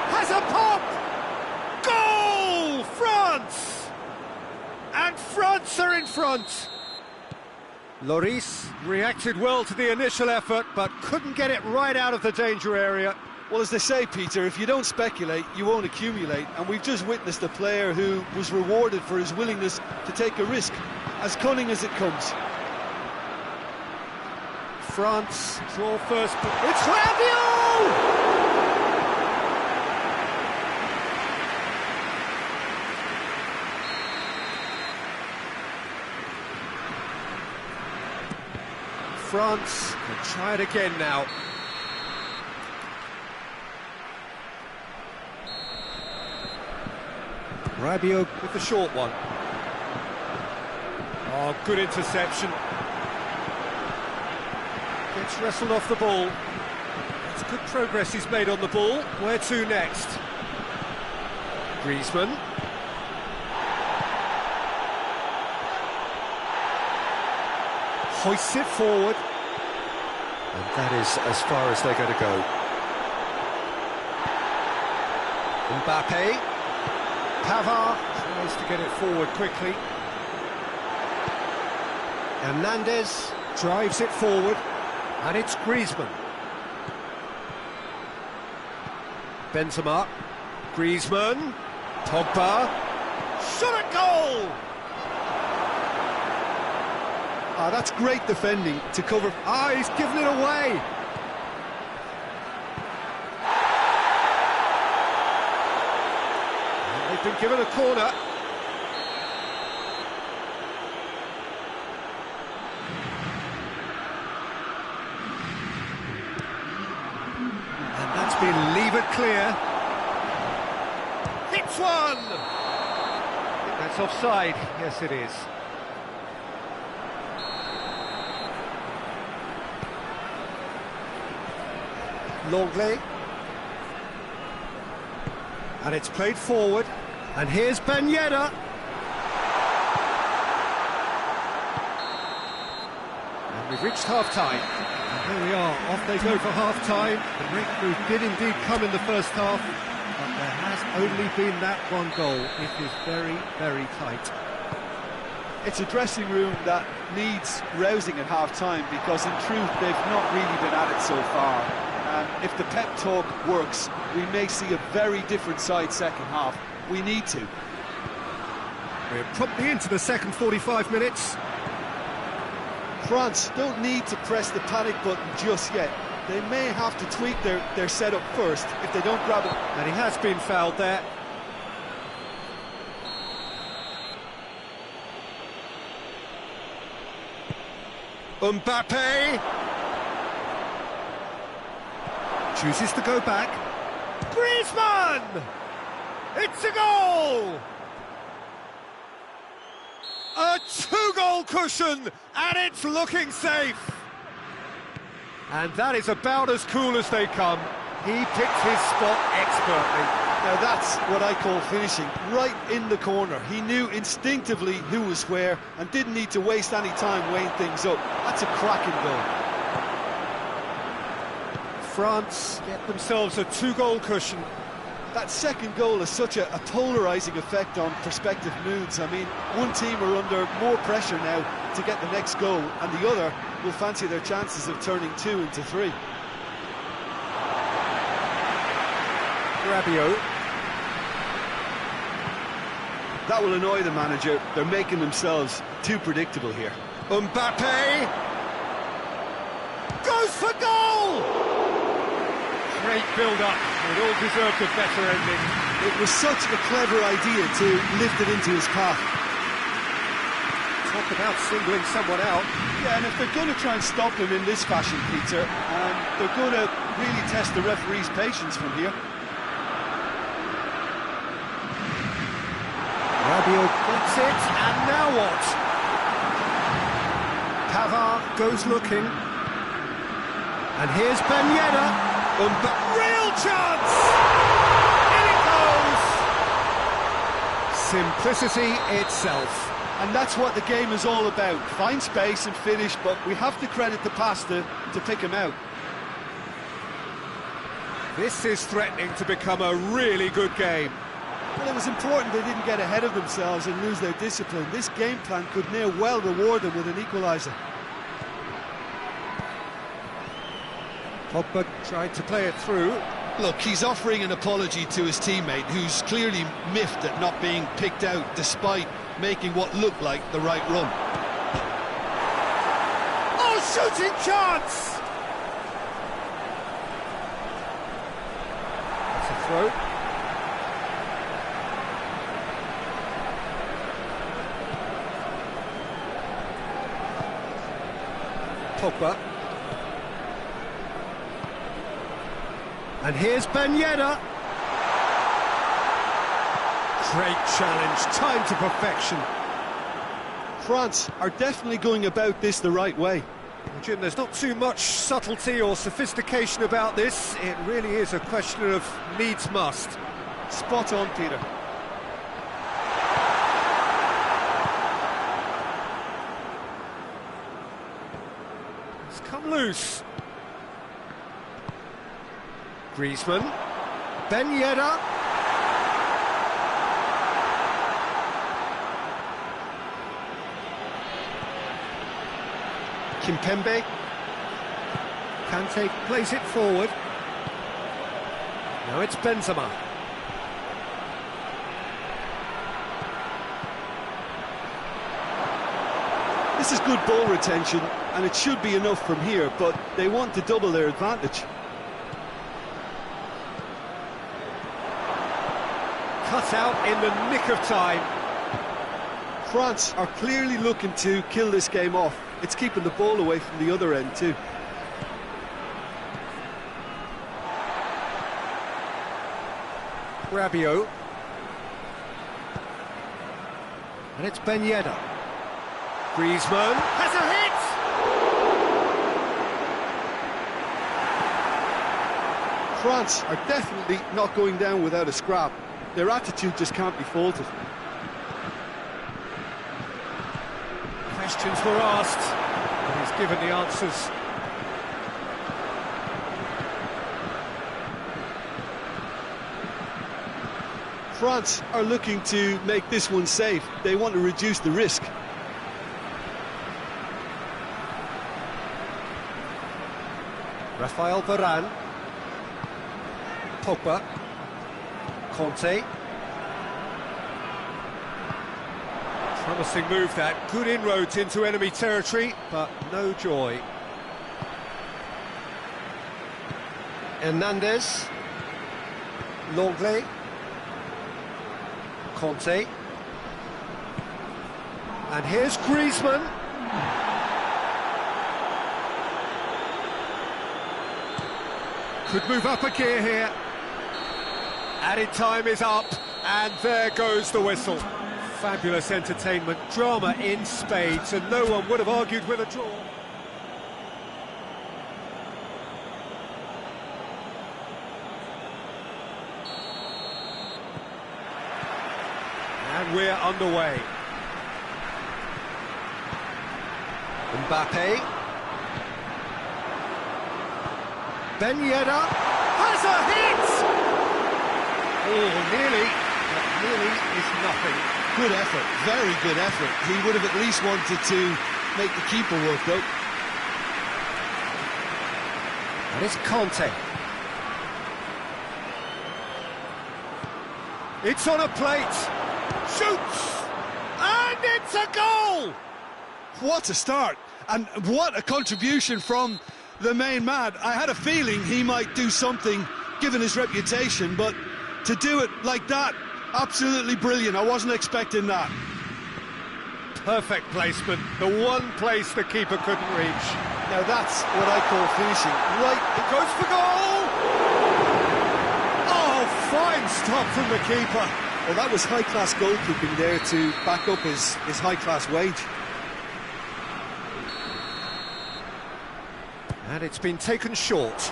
S1: Has a pop! Goal! France! And France are in front. Lloris reacted well to the initial effort, but couldn't get it right out of the danger area.
S3: Well, as they say, Peter, if you don't speculate, you won't accumulate. And we've just witnessed a player who was rewarded for his willingness to take a risk, as cunning as it comes.
S1: France draw first. It's Rabiot! France can try it again now. Rabiot with the short one. Oh, good interception. Gets wrestled off the ball. That's good progress he's made on the ball. Where to next? Griezmann. Hoists it forward. And that is as far as they're going to go. Mbappe. Pavard tries to get it forward quickly. Hernandez drives it forward. And it's Griezmann. Benzema. Griezmann. Pogba. Shot at goal!
S2: Ah, that's great defending to cover.
S1: Ah, he's given it away. They've been given a corner. And that's been levered clear. Hits one! I think that's offside. Yes, it is. Longley. And it's played forward. And here's Ben Yedder. And we've reached half-time. And there we are, off they go for half-time. The breakthrough did indeed come in the first half, but there has only been that one goal. It is very, very tight.
S3: It's a dressing room that needs rousing at half-time, because in truth they've not really been at it so far. If the pep talk works, we may see a very different side second half. We need to.
S1: We're promptly into the second 45 minutes.
S3: France don't need to press the panic button just yet. They may have to tweak their setup first if they don't grab it.
S1: And he has been fouled there. Mbappe chooses to go back. Griezmann! It's a goal! A two-goal cushion, and it's looking safe. And that is about as cool as they come. He picked his spot expertly.
S3: Now that's what I call finishing, right in the corner. He knew instinctively who was where and didn't need to waste any time weighing things up. That's a cracking goal.
S1: France get themselves a two-goal cushion.
S3: That second goal has such a polarising effect on prospective moods. I mean, one team are under more pressure now to get the next goal, and the other will fancy their chances of turning 2 into 3.
S1: Rabiot.
S2: That will annoy the manager. They're making themselves too predictable here.
S1: Mbappe goes for goal! Great build-up. It all deserved a better ending.
S3: It was such a clever idea to lift it into his path.
S1: Talk about singling someone out.
S3: Yeah, and if they're going to try and stop him in this fashion, Peter, they're going to really test the referee's patience from here.
S1: Rabiot gets it, and now what? Pavard goes looking. And here's Ben Yedder. Real chance! In it goes! Simplicity itself.
S3: And that's what the game is all about. Find space and finish, but we have to credit the passer to pick him out.
S1: This is threatening to become a really good game.
S3: Well, it was important they didn't get ahead of themselves and lose their discipline. This game plan could near well reward them with an equaliser.
S1: Pogba tried to play it through.
S2: Look, he's offering an apology to his teammate, who's clearly miffed at not being picked out despite making what looked like the right run.
S1: Oh, shooting chance! That's a throw. Pogba. And here's Ben Yedder. Great challenge, time to perfection.
S3: France are definitely going about this the right way.
S1: Jim, there's not too much subtlety or sophistication about this. It really is a question of needs must.
S3: Spot on, Peter.
S1: It's come loose. Griezmann. Ben Yedder. Kimpembe. Kante plays it forward. Now it's Benzema.
S3: This is good ball retention, and it should be enough from here, but they want to double their advantage.
S1: Cut out in the nick of time.
S3: France are clearly looking to kill this game off. It's keeping the ball away from the other end too.
S1: Rabiot. And it's Ben Yedder. Griezmann has a hit!
S3: France are definitely not going down without a scrap. Their attitude just can't be faulted.
S1: Questions were asked, and he's given the answers.
S3: France are looking to make this one safe. They want to reduce the risk.
S1: Rafael Varane. Pogba. Conte. Promising move that. Good inroads into enemy territory, but no joy. Hernandez. Longley. Conte. And here's Griezmann. Could move up a gear here. Added time is up, and there goes the whistle. Fabulous entertainment, drama in spades, and no one would have argued with a draw. And we're underway. Mbappe. Ben Yedder has a hit! Oh, nearly, but nearly is nothing.
S2: Good effort, very good effort. He would have at least wanted to make the keeper work, though.
S1: And it's Conte. It's on a plate. Shoots! And it's a goal!
S3: What a start, and what a contribution from the main man. I had a feeling he might do something, given his reputation, but to do it like that, absolutely brilliant. I wasn't expecting that.
S1: Perfect placement, the one place the keeper couldn't reach.
S3: Now that's what I call finishing. Right,
S1: It goes for goal! Oh, fine stop from the keeper.
S3: well, that was high-class goalkeeping there to back up his high-class wage.
S1: And it's been taken short.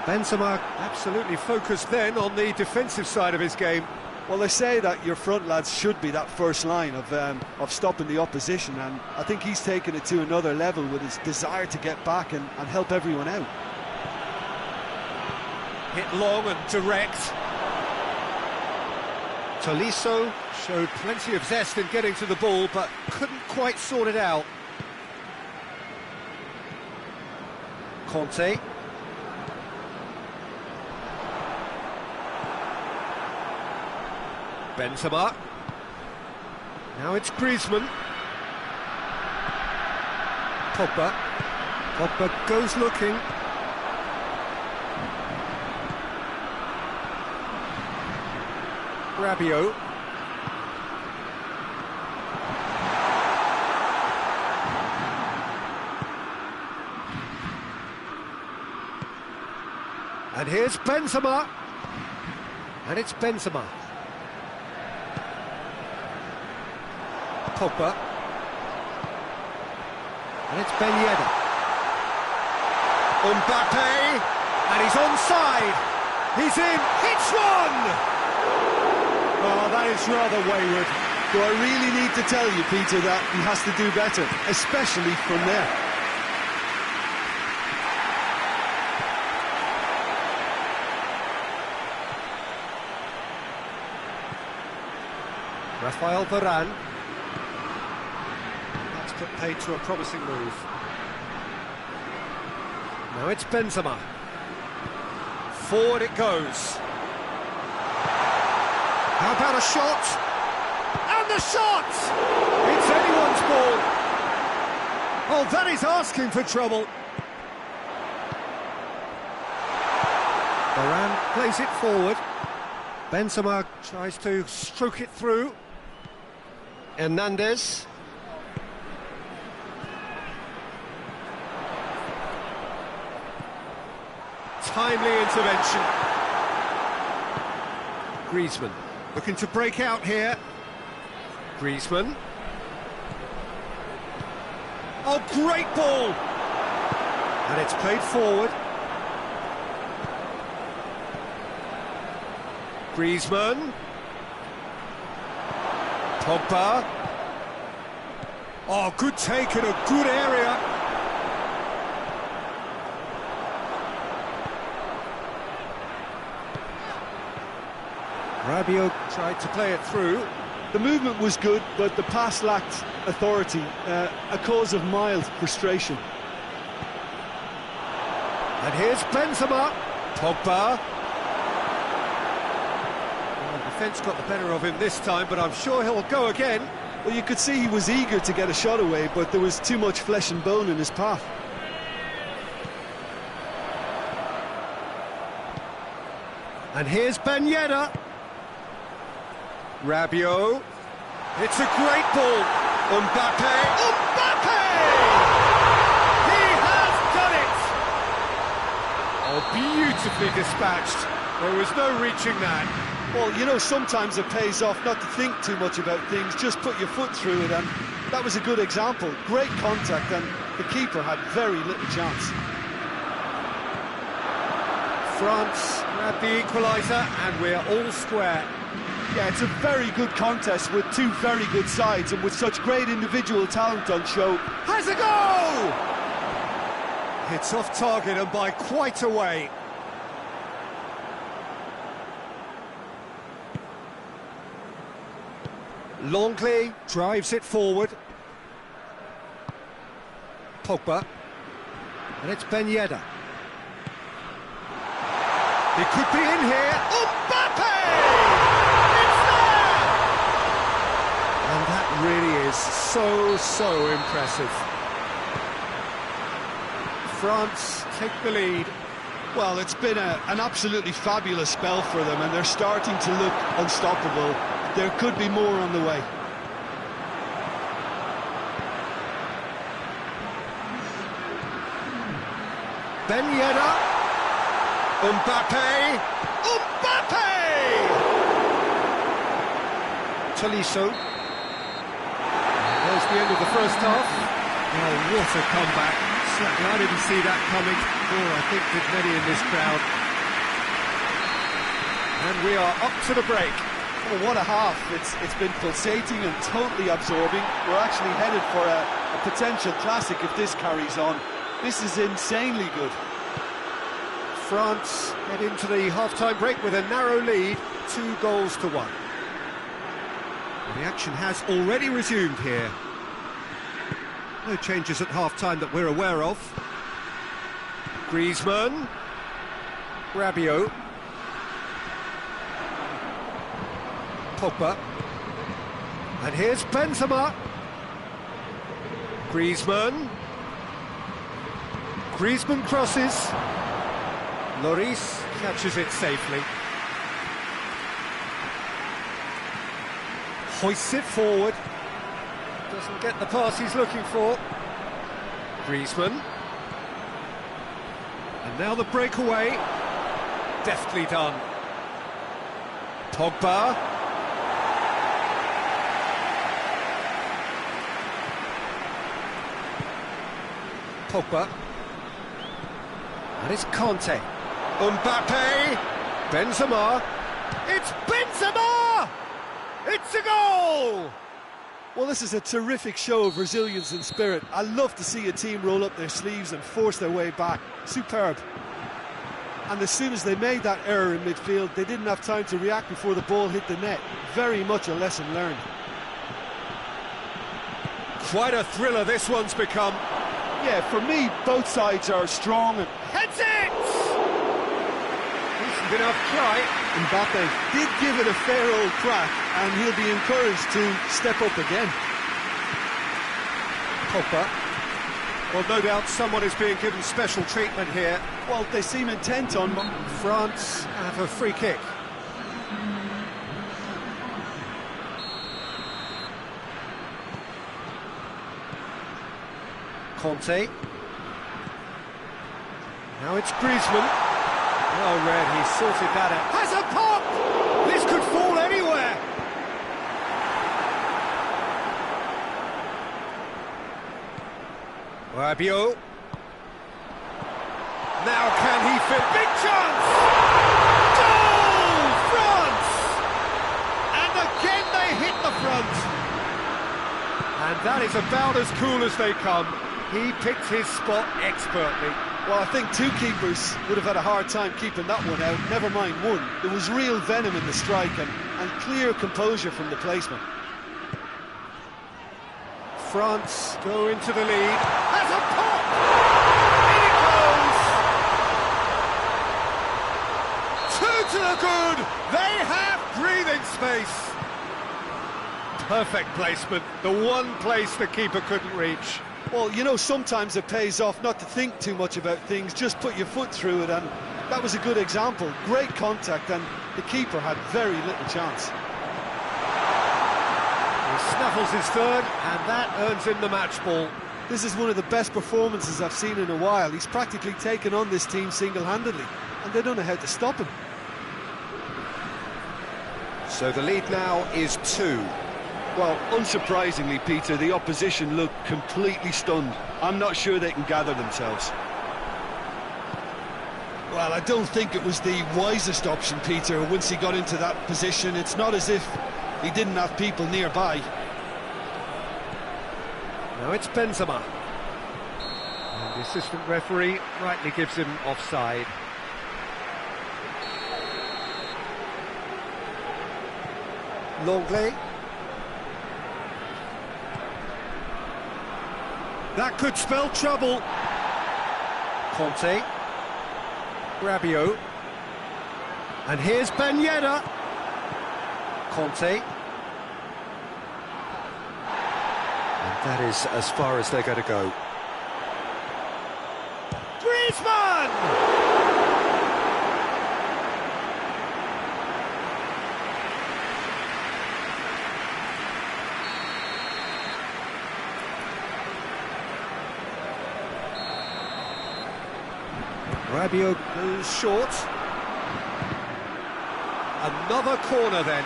S1: Benzema absolutely focused then on the defensive side of his game.
S3: Well, they say that your front lads should be that first line of stopping the opposition, and I think he's taken it to another level with his desire to get back and help everyone out.
S1: Hit long and direct. Tolisso showed plenty of zest in getting to the ball, but couldn't quite sort it out. Conte. Benzema. Now it's Griezmann. Pogba. Pogba goes looking. Rabiot. And here's Benzema. And it's Benzema. Pogba. And it's Ben Yedder. Mbappe. And he's onside. He's in. It's one! Oh, that is rather wayward.
S2: Do I really need to tell you, Peter, that he has to do better, especially from there?
S1: Rafael Varane. That's put paid to a promising move. Now it's Benzema. Forward it goes. How about a shot? And the shot! It's anyone's ball. Oh, that is asking for trouble. Varane plays it forward. Benzema tries to stroke it through. Hernandez. Timely intervention. Griezmann looking to break out here. Griezmann. Oh, great ball! And it's played forward. Griezmann. Pogba. Oh, good take in a good area. Rabiot tried to play it through.
S2: The movement was good, but the pass lacked authority, a cause of mild frustration.
S1: And here's Benzema. Pogba. Well, the defence got the better of him this time, but I'm sure he'll go again.
S2: Well, you could see he was eager to get a shot away, but there was too much flesh and bone in his path.
S1: And here's Ben Yedder. Rabiot. It's a great ball. Mbappe. Mbappe! He has done it! Oh, beautifully dispatched. There was no reaching that.
S2: Well, you know, sometimes it pays off not to think too much about things, just put your foot through it, and that was a good example. Great contact, and the keeper had very little chance.
S1: France grabbed the equaliser, and we're all square.
S2: Yeah, it's a very good contest with two very good sides, and with such great individual talent on show.
S1: Has a go! It's off target and by quite a way. Longley drives it forward. Pogba. And it's Ben Yedder. He could be in here. Mbappe! It's there! And that really is so impressive. France take the lead.
S2: Well, it's been an absolutely fabulous spell for them, and they're starting to look unstoppable. There could be more on the way.
S1: Ben Yedder. Mbappe. Mbappe! Tolisso. There's the end of the first half. Oh, what a comeback. Certainly I didn't see that coming, nor I think did many in this crowd. And we are up to the break.
S2: Oh, what a half. It's been pulsating and totally absorbing. We're actually headed for a potential classic if this carries on. This is insanely good.
S1: France head into the half-time break with a narrow lead, 2-1. The action has already resumed here. No changes at half-time that we're aware of. Griezmann. Rabiot. Pogba. And here's Benzema. Griezmann. Griezmann crosses. Lloris catches it safely. Hoists it forward. Doesn't get the pass he's looking for. Griezmann. And now the breakaway. Deftly done. Pogba. Pogba. And it's Conte. Mbappe. Benzema. It's Benzema! It's a goal!
S3: Well, this is a terrific show of resilience and spirit. I love to see a team roll up their sleeves and force their way back. Superb. And as soon as they made that error in midfield, they didn't have time to react before the ball hit the net. Very much a lesson learned.
S1: Quite a thriller this one's become.
S3: Yeah, for me, both sides are strong and...
S1: Heads it! Decent enough try.
S3: Mbappe did give it a fair old crack, and he'll be encouraged to step up again.
S1: Pogba. Well, no doubt someone is being given special treatment here.
S3: Well, they seem intent on...
S1: France have a free kick. Conte. Now it's Griezmann. Oh, Red, he sorted that out. Has a pop! This could fall anywhere. Rabiot. Now can he fit? Big chance! Goal! France! And again they hit the front. And that is about as cool as they come. He picked his spot expertly.
S3: Well, I think two keepers would have had a hard time keeping that one out, never mind one. There was real venom in the strike and clear composure from the placement.
S1: France go into the lead. Has a pop! In it goes! Two to the good! They have breathing space! Perfect placement, the one place the keeper couldn't reach.
S3: Well, you know, sometimes it pays off not to think too much about things, just put your foot through it, and that was a good example. Great contact, and the keeper had very little chance.
S1: He snuffles his third, and that earns him the match ball.
S3: This is one of the best performances I've seen in a while. He's practically taken on this team single-handedly, and they don't know how to stop him.
S1: So the lead now is 2.
S2: Well, unsurprisingly, Peter, the opposition look completely stunned. I'm not sure they can gather themselves.
S3: Well, I don't think it was the wisest option, Peter, once he got into that position. It's not as if he didn't have people nearby.
S1: Now it's Benzema. And the assistant referee rightly gives him offside. Longley. That could spell trouble. Conte. Rabiot. And here's Ben Yedder. Conte. And that is as far as they're going to go. Griezmann! Rabiot goes short. Another corner then.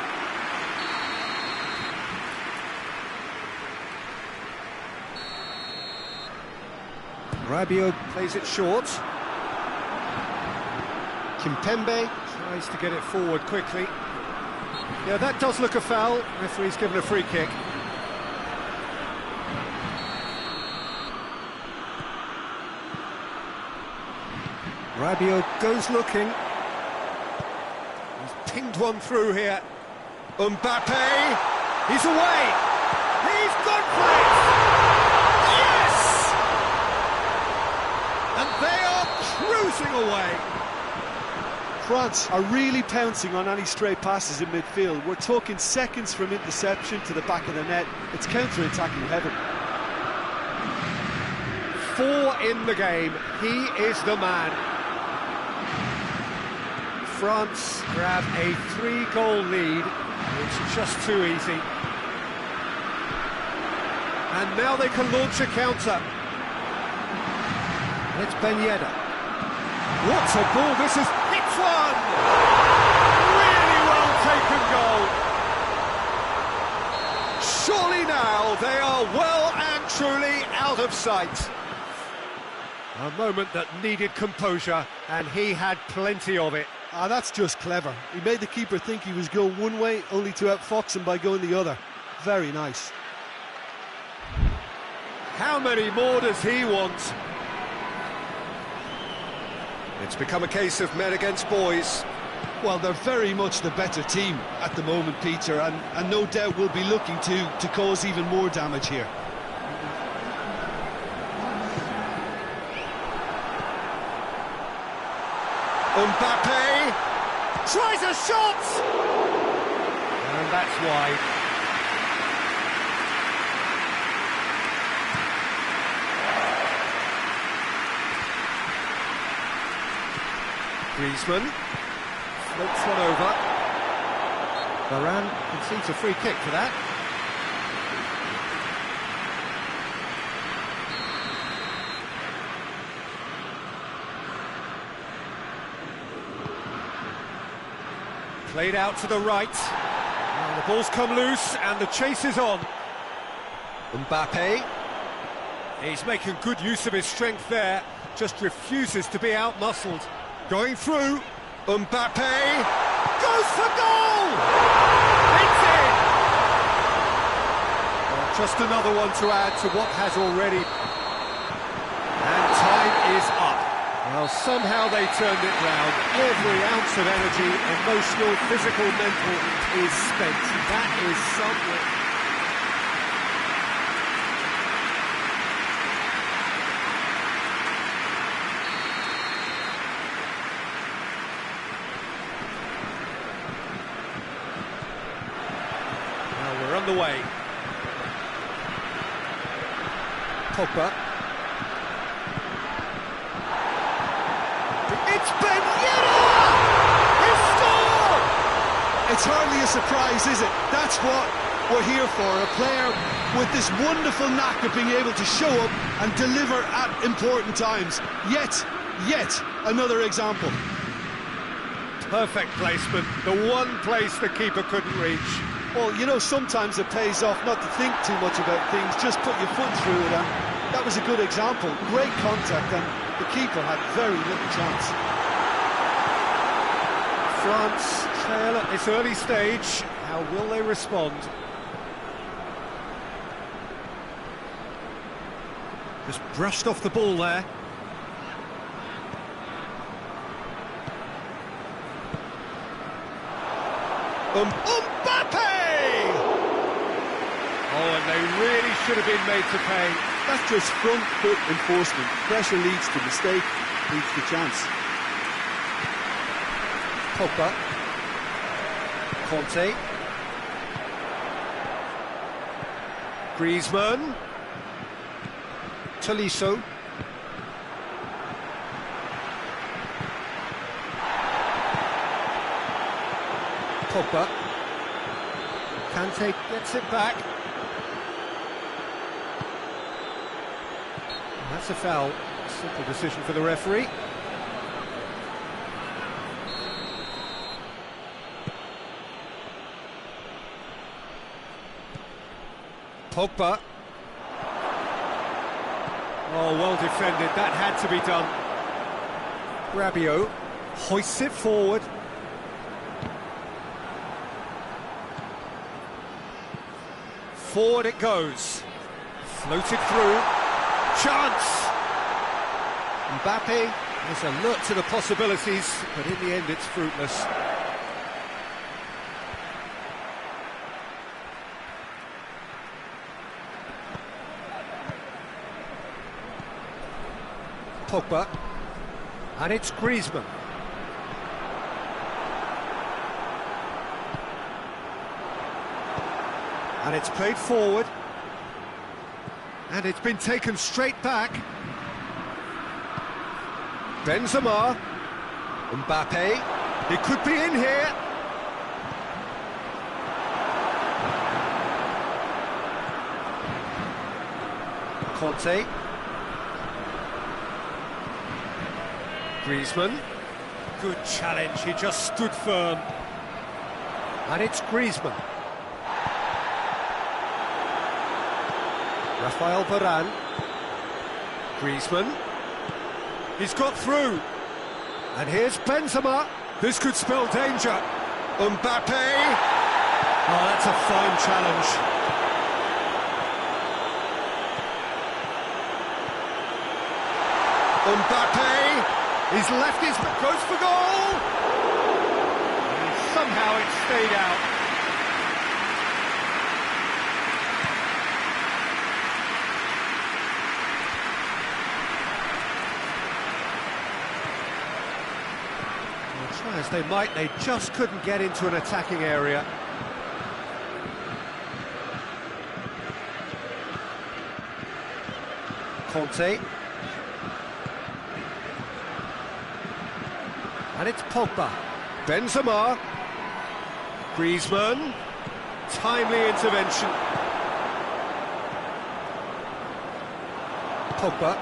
S1: Rabiot plays it short. Kimpembe tries to get it forward quickly. Yeah, that does look a foul. Referee's given a free kick. Rabiot goes looking. He's pinged one through here. Mbappe! He's away! He's gone for it! Yes! And they are cruising away.
S3: France are really pouncing on any stray passes in midfield. We're talking seconds from interception to the back of the net. It's counter-attacking heaven.
S1: 4 in the game. He is the man. France grab a 3-goal lead. It's just too easy. And now they can launch a counter. It's Ben Yedder. What a ball this is! It's one! Really well taken goal. Surely now they are well and truly out of sight. A moment that needed composure, and he had plenty of it.
S3: That's just clever. He made the keeper think he was going one way, only to outfox him by going the other. Very nice.
S1: How many more does he want? It's become a case of men against boys.
S2: Well, they're very much the better team at the moment, Peter, and no doubt will be looking to cause even more damage here.
S1: Mbappe tries a shot! And that's wide. Griezmann floats one over. Varane concedes a free kick for that. Played out to the right. Now the ball's come loose and the chase is on. Mbappe. He's making good use of his strength there. Just refuses to be out-muscled. Going through. Mbappe goes for goal! It's in! Well, just another one to add to what has already. And time is up. Well, somehow they turned it round. Every ounce of energy, emotional, physical, mental, is spent. That is something. Now we're underway. Pogba. It's Ben Yedder! He scored!
S2: It's hardly a surprise, is it? That's what we're here for, a player with this wonderful knack of being able to show up and deliver at important times. Yet another example.
S1: Perfect placement, the one place the keeper couldn't reach.
S3: Well, you know, sometimes it pays off not to think too much about things, just put your foot through it, and that was a good example. Great contact, and the keeper had very little chance.
S1: France trail at this early stage. How will they respond? Just brushed off the ball there. Mbappe! Oh, and they really should have been made to pay.
S3: That's just front foot enforcement. Pressure leads to mistake, leads to chance.
S1: Pogba. Conte. Griezmann. Tolisso. Pogba. Kante gets it back. That's a foul. Simple decision for the referee. Pogba. Oh, well defended. That had to be done. Rabiot hoists it forward. Forward it goes. Floated through. Chance! Mbappe is alert to the possibilities, but in the end it's fruitless. Pogba. And it's Griezmann. And it's played forward. And it's been taken straight back. Benzema. Mbappe. He could be in here. Conte. Griezmann. Good challenge, he just stood firm. And it's Griezmann. Rafael Varane. Griezmann. He's got through. And here's Benzema. This could spell danger. Mbappe. Oh, that's a fine challenge. Mbappe. He's left his... goes for goal. And somehow it stayed out. Try as they might, they just couldn't get into an attacking area. Conte. And it's Pogba. Benzema. Griezmann. Timely intervention. Pogba.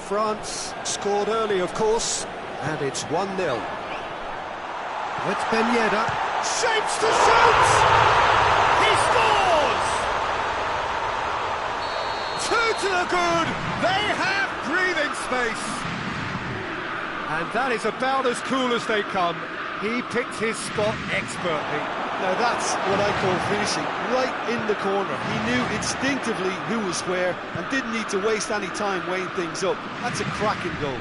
S1: France scored early, of course, and it's 1-0. It's Ben Yedder. Shapes to shoot! He scores! 2 to the good! They have breathing space! And that is about as cool as they come. He picked his spot expertly.
S3: Now that's what I call finishing, right in the corner. He knew instinctively who was where and didn't need to waste any time weighing things up. That's a cracking goal.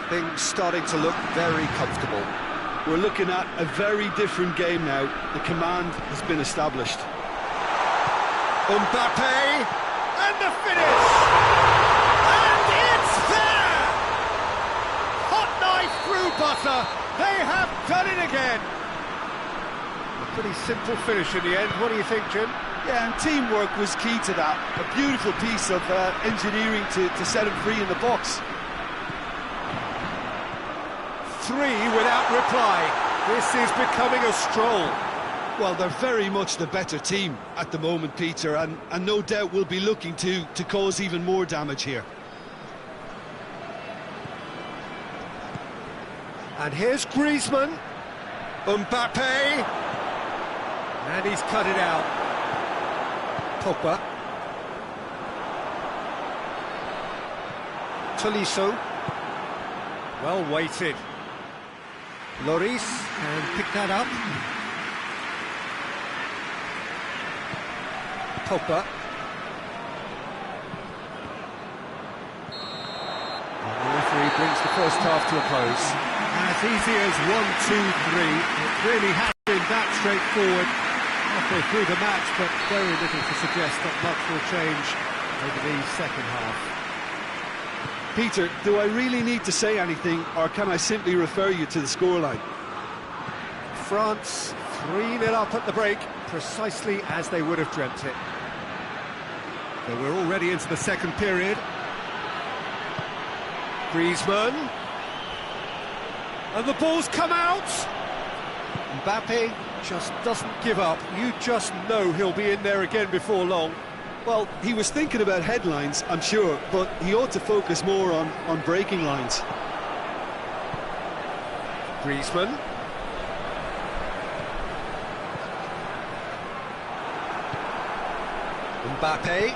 S1: Things starting to look very comfortable.
S3: We're looking at a very different game now. The command has been established.
S1: Mbappe, and the finish! And it's there! Hot knife through butter. They have done it again. A pretty simple finish in the end. What do you think, Jim?
S3: Yeah, and teamwork was key to that. A beautiful piece of engineering to set him free in the box.
S1: 3 without reply. This is becoming a stroll.
S2: Well, they're very much the better team at the moment, Peter, and no doubt will be looking to cause even more damage here.
S1: And here's Griezmann. Mbappe. And he's cut it out. Pogba. Tolisso. Well weighted. Lloris can pick that up. Pogba. And the referee brings the first half to a close. As easy as 1, 2, 3. It really has been that straightforward halfway through the match, but very little to suggest that much will change over the second half.
S3: Peter, do I really need to say anything, or can I simply refer you to the scoreline?
S1: France 3-0 up at the break, precisely as they would have dreamt it. So we're already into the second period. Griezmann. And the ball's come out! Mbappe just doesn't give up. You just know he'll be in there again before long.
S3: Well, he was thinking about headlines, I'm sure, but he ought to focus more on breaking lines.
S1: Griezmann. Mbappe.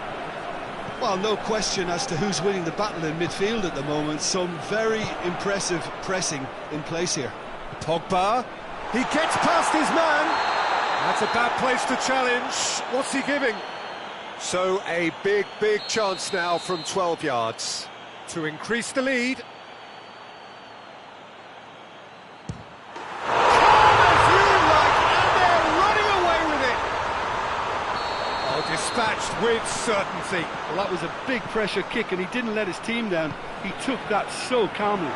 S2: Well, no question as to who's winning the battle in midfield at the moment. Some very impressive pressing in place here.
S1: Pogba. He gets past his man. That's a bad place to challenge. What's he giving? So a big chance now from 12 yards to increase the lead. Dispatched with absolute certainty.
S3: Well, that was a big pressure kick, and he didn't let his team down. He took that so calmly.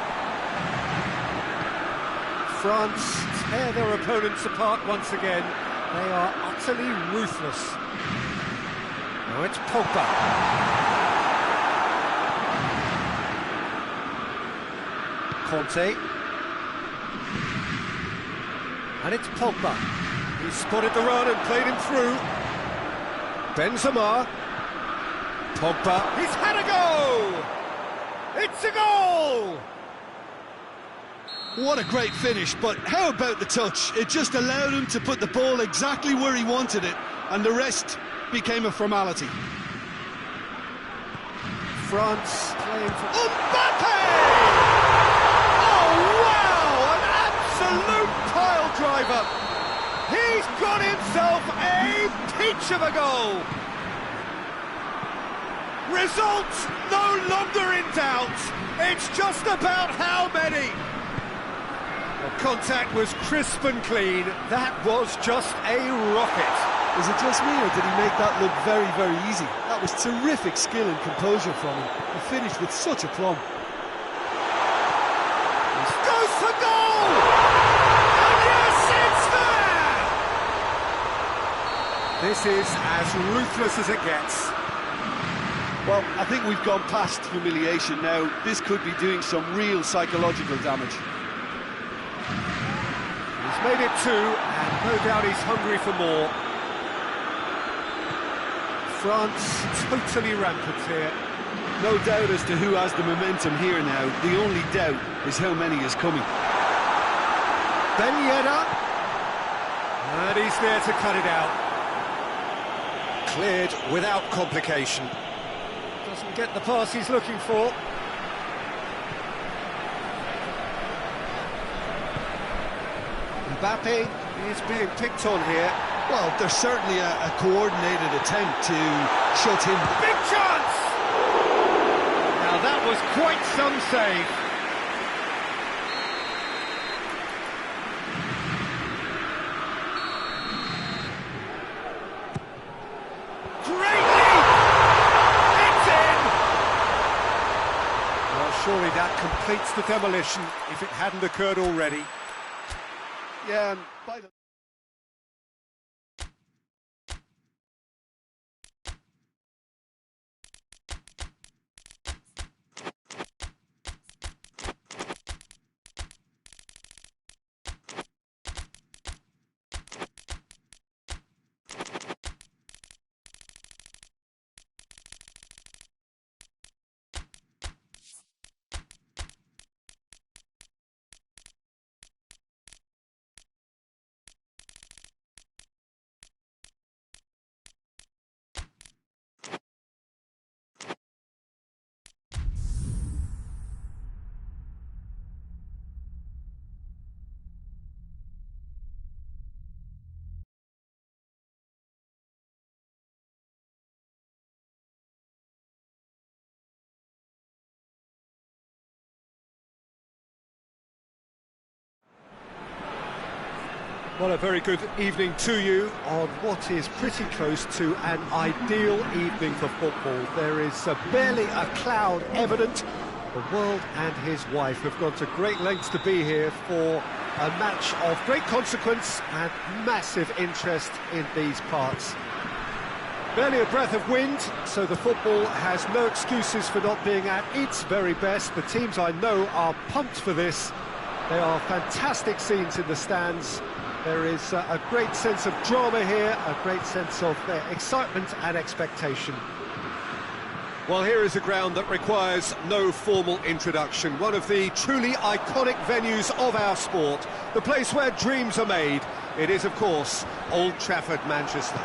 S1: France tear their opponents apart once again. They are utterly ruthless. Now it's Pogba. Conte. And it's Pogba. He spotted the run and played him through. Benzema. Pogba. He's had a go! It's a goal!
S2: What a great finish, but how about the touch? It just allowed him to put the ball exactly where he wanted it, and the rest became a formality.
S1: France playing for Mbappe! Oh wow, an absolute pile driver. He's got himself a peach of a goal. Result no longer in doubt. It's just about how many. The contact was crisp and clean. That was just a rocket.
S2: Is it just me, or did he make that look very, very easy? That was terrific skill and composure from him. He finished with such aplomb.
S1: Goes for goal! And yes, it's there! This is as ruthless as it gets.
S3: Well, I think we've gone past humiliation now. This could be doing some real psychological damage.
S1: He's made it two, and no doubt he's hungry for more. France totally rampant here.
S2: No doubt as to who has the momentum here now. The only doubt is how many is coming.
S1: Ben Yedder. And he's there to cut it out. Cleared without complication. Doesn't get the pass he's looking for. Mbappe is being picked on here.
S2: Well, there's certainly a coordinated attempt to shut him.
S1: Big chance! Now that was quite some save. Great lead! It's in! Well, surely that completes the demolition if it hadn't occurred already.
S2: Yeah, and by the...
S1: Well, a very good evening to you on what is pretty close to an ideal evening for football. There is barely a cloud evident. The world and his wife have gone to great lengths to be here for a match of great consequence and massive interest in these parts. Barely a breath of wind, so the football has no excuses for not being at its very best. The teams I know are pumped for this. They are fantastic scenes in the stands. There is a great sense of drama here, a great sense of excitement and expectation. Well, here is a ground that requires no formal introduction. One of the truly iconic venues of our sport. The place where dreams are made. It is, of course, Old Trafford, Manchester.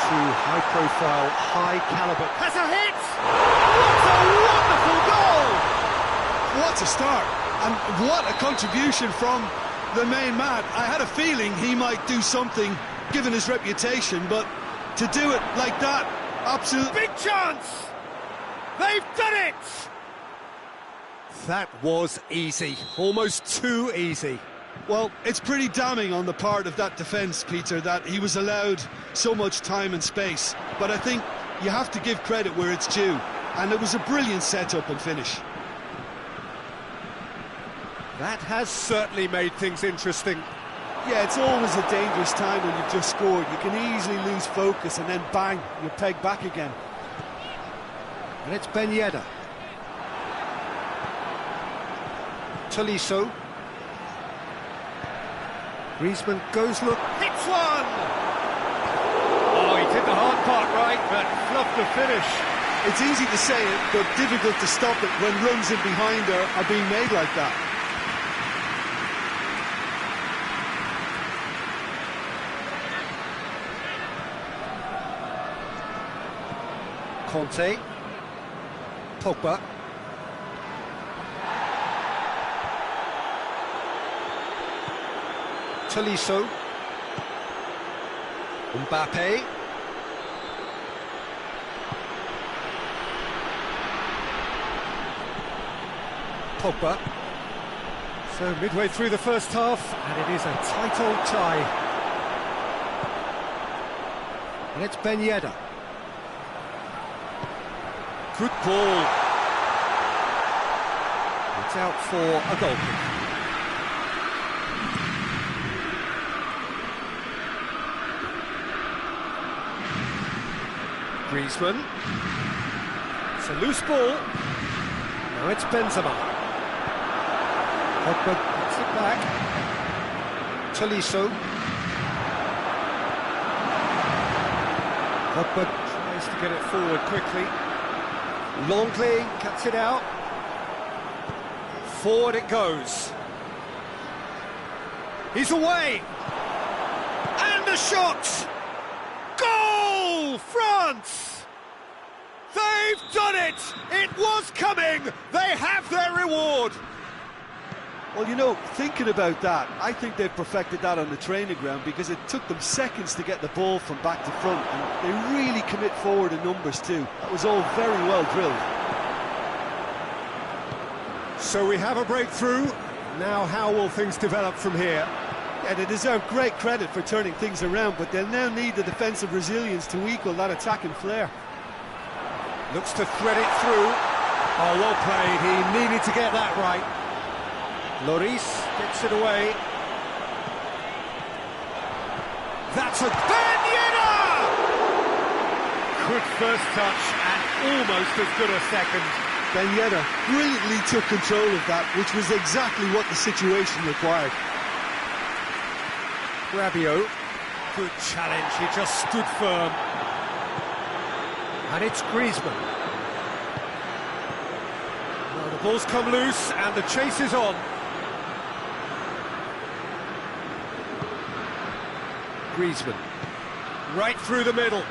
S1: True high-profile, high-caliber. Has a hit! What a wonderful goal!
S2: What a start, and what a contribution from the main man. I had a feeling he might do something, given his reputation, but to do it like that, absolutely...
S1: Big chance! They've done it! That was easy, almost too easy.
S2: Well, it's pretty damning on the part of that defence, Peter, that he was allowed so much time and space. But I think you have to give credit where it's due, and it was a brilliant set-up and finish.
S1: That has certainly made things interesting.
S3: Yeah, it's always a dangerous time when you've just scored. You can easily lose focus and then bang, you're pegged back again.
S1: And it's Ben Yedder. Tolisso. Griezmann goes, look, hits one! Oh, he did the hard part right, but fluffed the finish.
S2: It's easy to say it, but difficult to stop it when runs in behind are being made like that.
S1: Conte. Pogba. Tolisso. Mbappe. Pogba. So midway through the first half, and it is a tight old tie. And it's Ben Yedder. Good ball. It's out for a goal kick. Griezmann. It's a loose ball. Now it's Benzema. Pogba gets it back. Tolisso. Pogba tries to get it forward quickly. Longley cuts it out. Forward it goes. He's away. And a shot! Goal! France! They've done it! It was coming! They have their reward!
S3: Well, you know, thinking about that, I think they've perfected that on the training ground because it took them seconds to get the ball from back to front, and they really commit forward in numbers too. That was all very well drilled.
S1: So we have a breakthrough. Now how will things develop from here?
S3: Yeah, they deserve great credit for turning things around, but they'll now need the defensive resilience to equal that attacking flair.
S1: Looks to thread it through. Oh, well played. He needed to get that right. Lloris gets it away. That's a Ben Yedder! Good first touch and almost as good a second.
S2: Ben Yedder brilliantly took control of that, which was exactly what the situation required.
S1: Rabiot, good challenge, he just stood firm. And it's Griezmann. Well, the ball's come loose and the chase is on. Griezmann, right through the middle.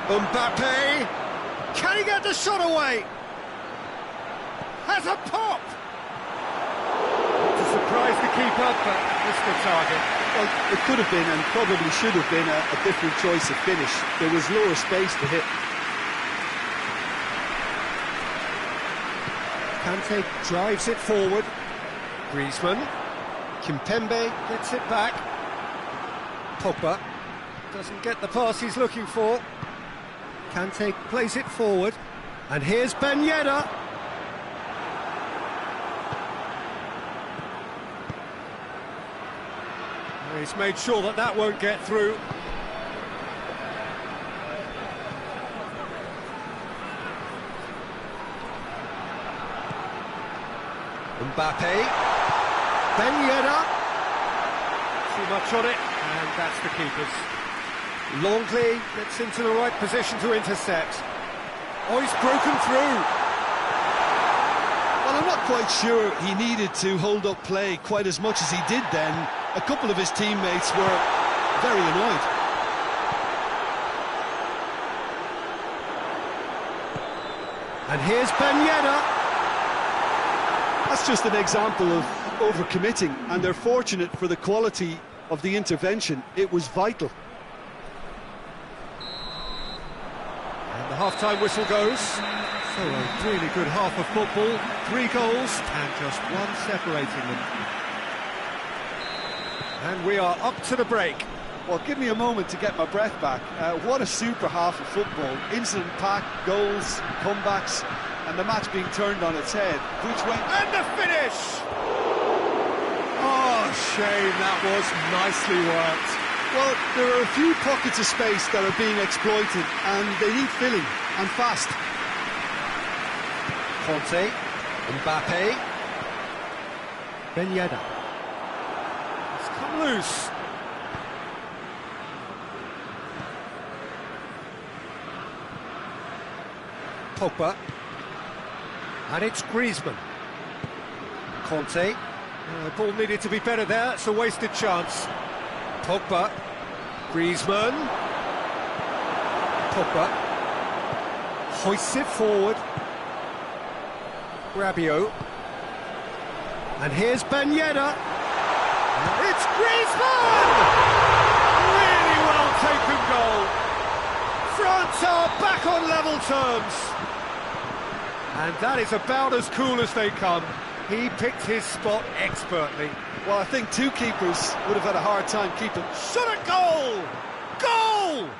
S1: Mbappe, can he get the shot away? Has a pop! It's a surprise to keep up, but missed the target.
S3: Well, it could have been and probably should have been a different choice of finish. There was lower space to hit.
S1: Kante drives it forward. Griezmann. Kimpembe gets it back. Pogba doesn't get the pass he's looking for. Kante plays it forward. And here's Ben Yedder. He's made sure that that won't get through. Mbappe. Ben Yedder. Too much on it, and that's the keeper's. Longley gets into the right position to intercept. Oh, he's broken through.
S2: Well, I'm not quite sure he needed to hold up play quite as much as he did then. A couple of his teammates were very annoyed.
S1: And here's Ben Yedder.
S3: That's just an example of overcommitting, and they're fortunate for the quality of the intervention. It was vital.
S1: And the half-time whistle goes. So a really good half of football. 3 goals and just one separating them. And we are up to the break.
S3: Well, give me a moment to get my breath back. What a super half of football. Incident-packed, goals, comebacks, and the match being turned on its head. Which way?
S1: And the finish! Oh, shame, that was nicely worked.
S2: Well, there are a few pockets of space that are being exploited, and they need filling, and fast.
S1: Conte, Mbappe, Ben Yedder. It's come loose. Pogba. And it's Griezmann. Conte. Ball needed to be better there, it's a wasted chance. Pogba. Griezmann. Pogba. Hoists it forward. Rabiot. And here's Ben Yedder. It's Griezmann! Really well taken goal. France are back on level terms. And that is about as cool as they come. He picked his spot expertly.
S3: Well, I think two keepers would have had a hard time keeping.
S1: Shot a goal! Goal!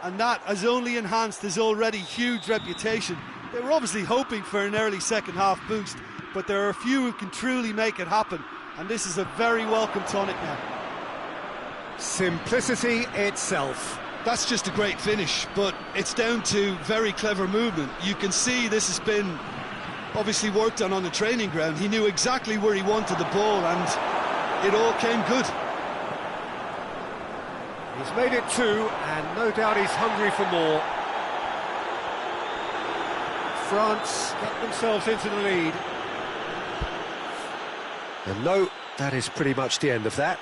S3: And that has only enhanced his already huge reputation. They were obviously hoping for an early second-half boost, but there are a few who can truly make it happen, and this is a very welcome tonic now.
S1: Simplicity itself.
S2: That's just a great finish, but it's down to very clever movement. You can see this has been obviously worked on the training ground. He knew exactly where he wanted the ball, and it all came good.
S1: He's made it 2, and no doubt he's hungry for more. France get themselves into the lead. And no, that is pretty much the end of that.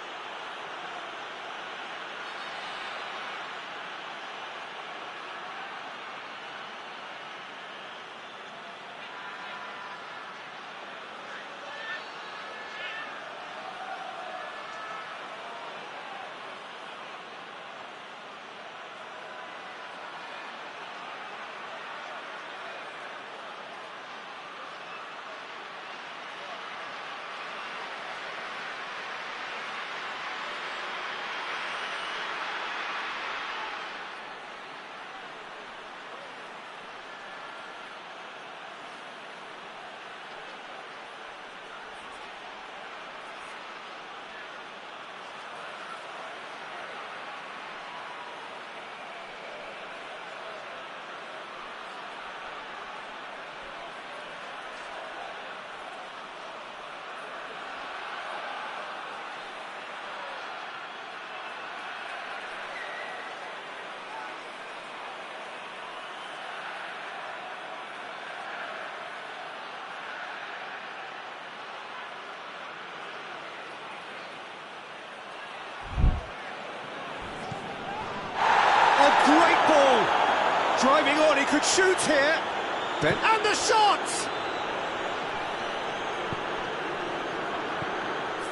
S1: Great ball! Driving on, he could shoot here. And the shot!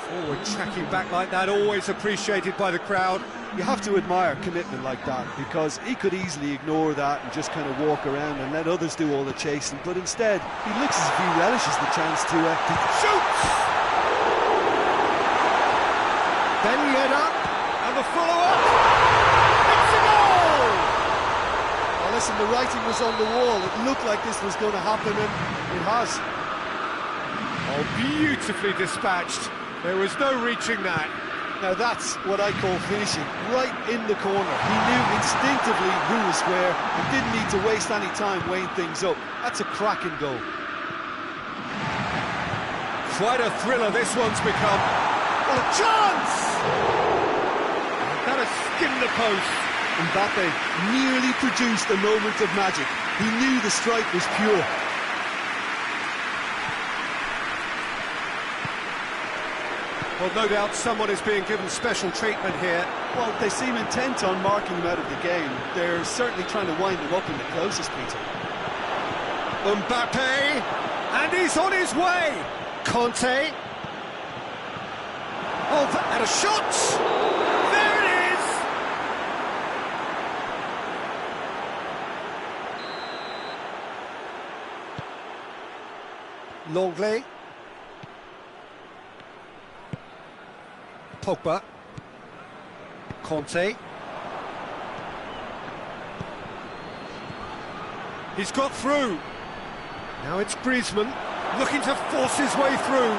S1: Forward tracking back like that, always appreciated by the crowd.
S3: You have to admire commitment like that, because he could easily ignore that and just kind of walk around and let others do all the chasing, but instead, he looks as if he relishes the chance to
S1: shoot! Ben Yedder, and the follow-up!
S3: Listen, the writing was on the wall. It looked like this was going to happen, and it has.
S1: Oh, beautifully dispatched. There was no reaching that.
S3: Now that's what I call finishing, right in the corner. He knew instinctively who was where and didn't need to waste any time weighing things up. That's a cracking goal.
S1: Quite a thriller this one's become. What a chance! That has skimmed the post.
S3: Mbappe nearly produced a moment of magic. He knew the strike was pure.
S1: Well, no doubt someone is being given special treatment here.
S3: Well, they seem intent on marking him out of the game. They're certainly trying to wind him up in the closest, Peter.
S1: Mbappe, and he's on his way. Conte. Oh, and a shot! There it is! Longley. Pogba. Conte. He's got through. Now it's Griezmann, looking to force his way through.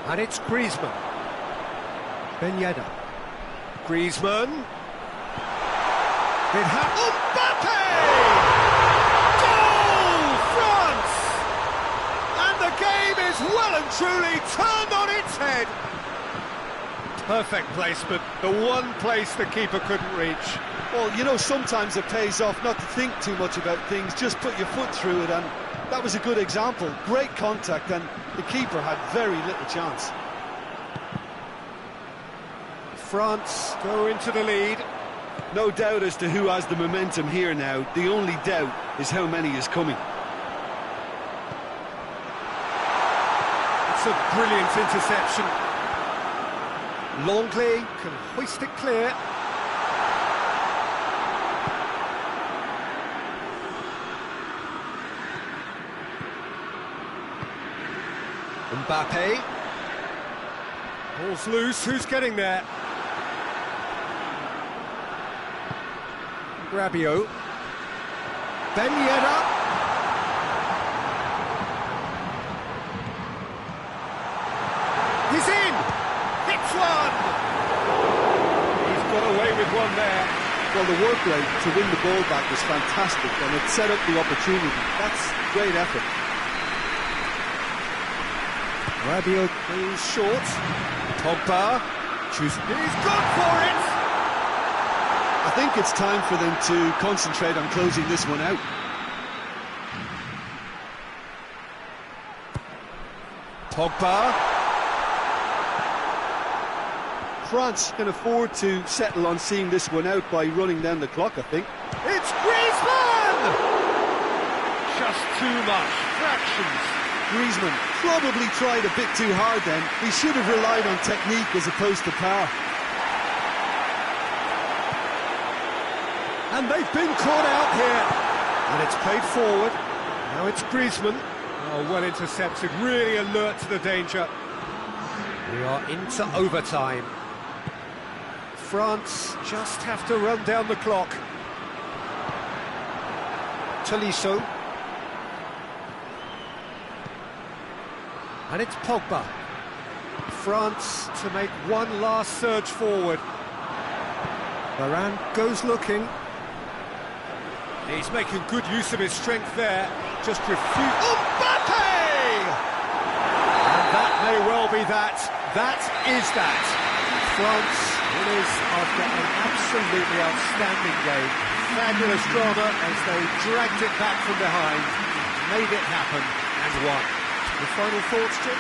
S1: And it's Griezmann. Ben Yedder. Griezmann. It Mbappe! Goal! France! And the game is well and truly turned on its head. Perfect placement, the one place the keeper couldn't reach.
S3: Well, you know, sometimes it pays off not to think too much about things, just put your foot through it, and that was a good example. Great contact, and the keeper had very little chance.
S1: France go into the lead.
S2: No doubt as to who has the momentum here now. The only doubt is how many is coming.
S1: It's a brilliant interception. Longley can hoist it clear. Mbappe. Ball's loose, who's getting there? Rabiot. Ben Yedder. He's in! Hits one! He's got away with one there.
S3: Well, the work rate to win the ball back was fantastic, and it set up the opportunity. That's great effort.
S1: Rabiot goes short. Pogba. He's gone for it!
S2: I think it's time for them to concentrate on closing this one out.
S1: Pogba.
S3: France can afford to settle on seeing this one out by running down the clock, I think.
S1: It's Griezmann! Just too much. Fractions.
S3: Griezmann probably tried a bit too hard then. He should have relied on technique as opposed to power.
S1: And they've been caught out here. And it's played forward. Now it's Griezmann. Oh, well intercepted, really alert to the danger. We are into overtime. France just have to run down the clock. Tolisso. And it's Pogba. France to make one last surge forward. Varane goes looking. He's making good use of his strength there. Just refuse. Mbappe! And that may well be that. That is that. France winners after an absolutely outstanding game. Fabulous drama as they dragged it back from behind, made it happen and won. The final thoughts, Jim?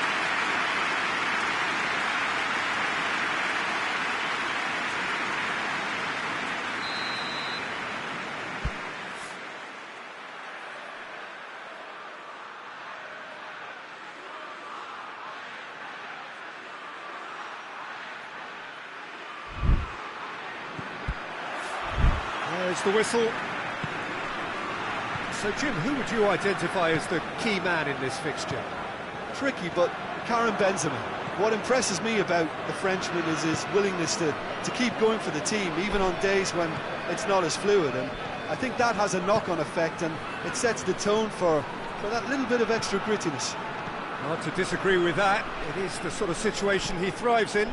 S1: There's the whistle. So, Jim, who would you identify as the key man in this fixture?
S3: Tricky, but Karim Benzema. What impresses me about the Frenchman is his willingness to keep going for the team, even on days when it's not as fluid. And I think that has a knock-on effect, and it sets the tone for that little bit of extra grittiness.
S1: Hard to disagree with that. It is the sort of situation he thrives in.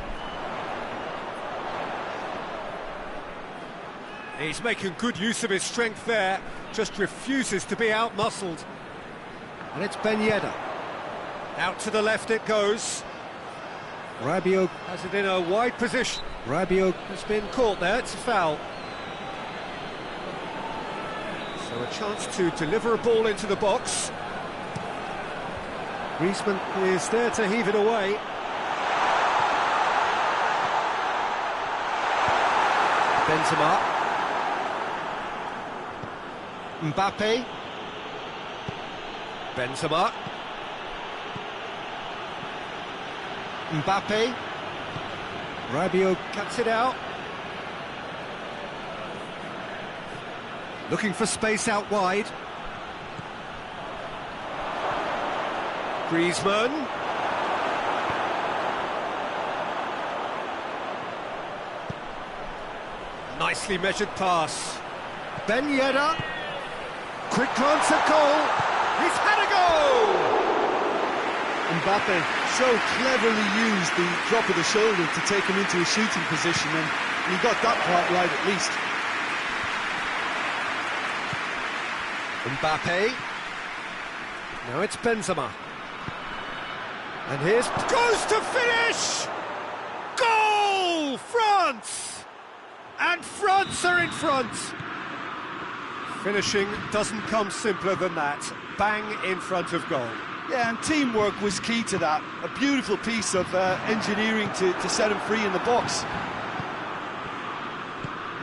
S1: He's making good use of his strength there, just refuses to be out-muscled. And it's Ben Yedder. Out to the left it goes. Rabiot has it in a wide position. Rabiot has been caught there, it's a foul. So a chance to deliver a ball into the box. Griezmann is there to heave it away. Benzema. Mbappe. Benzema. Mbappe. Rabiot cuts it out. Looking for space out wide. Griezmann. Nicely measured pass. Ben Yedder. Quick glance at goal. He's had a go!
S3: Mbappe so cleverly used the drop of the shoulder to take him into a shooting position, and he got that part right at least.
S1: Mbappe. Now it's Benzema. And here's... goes to finish! Goal! France! And France are in front. Finishing doesn't come simpler than that. Bang in front of goal.
S3: Yeah, and teamwork was key to that. A beautiful piece of engineering to set him free in the box.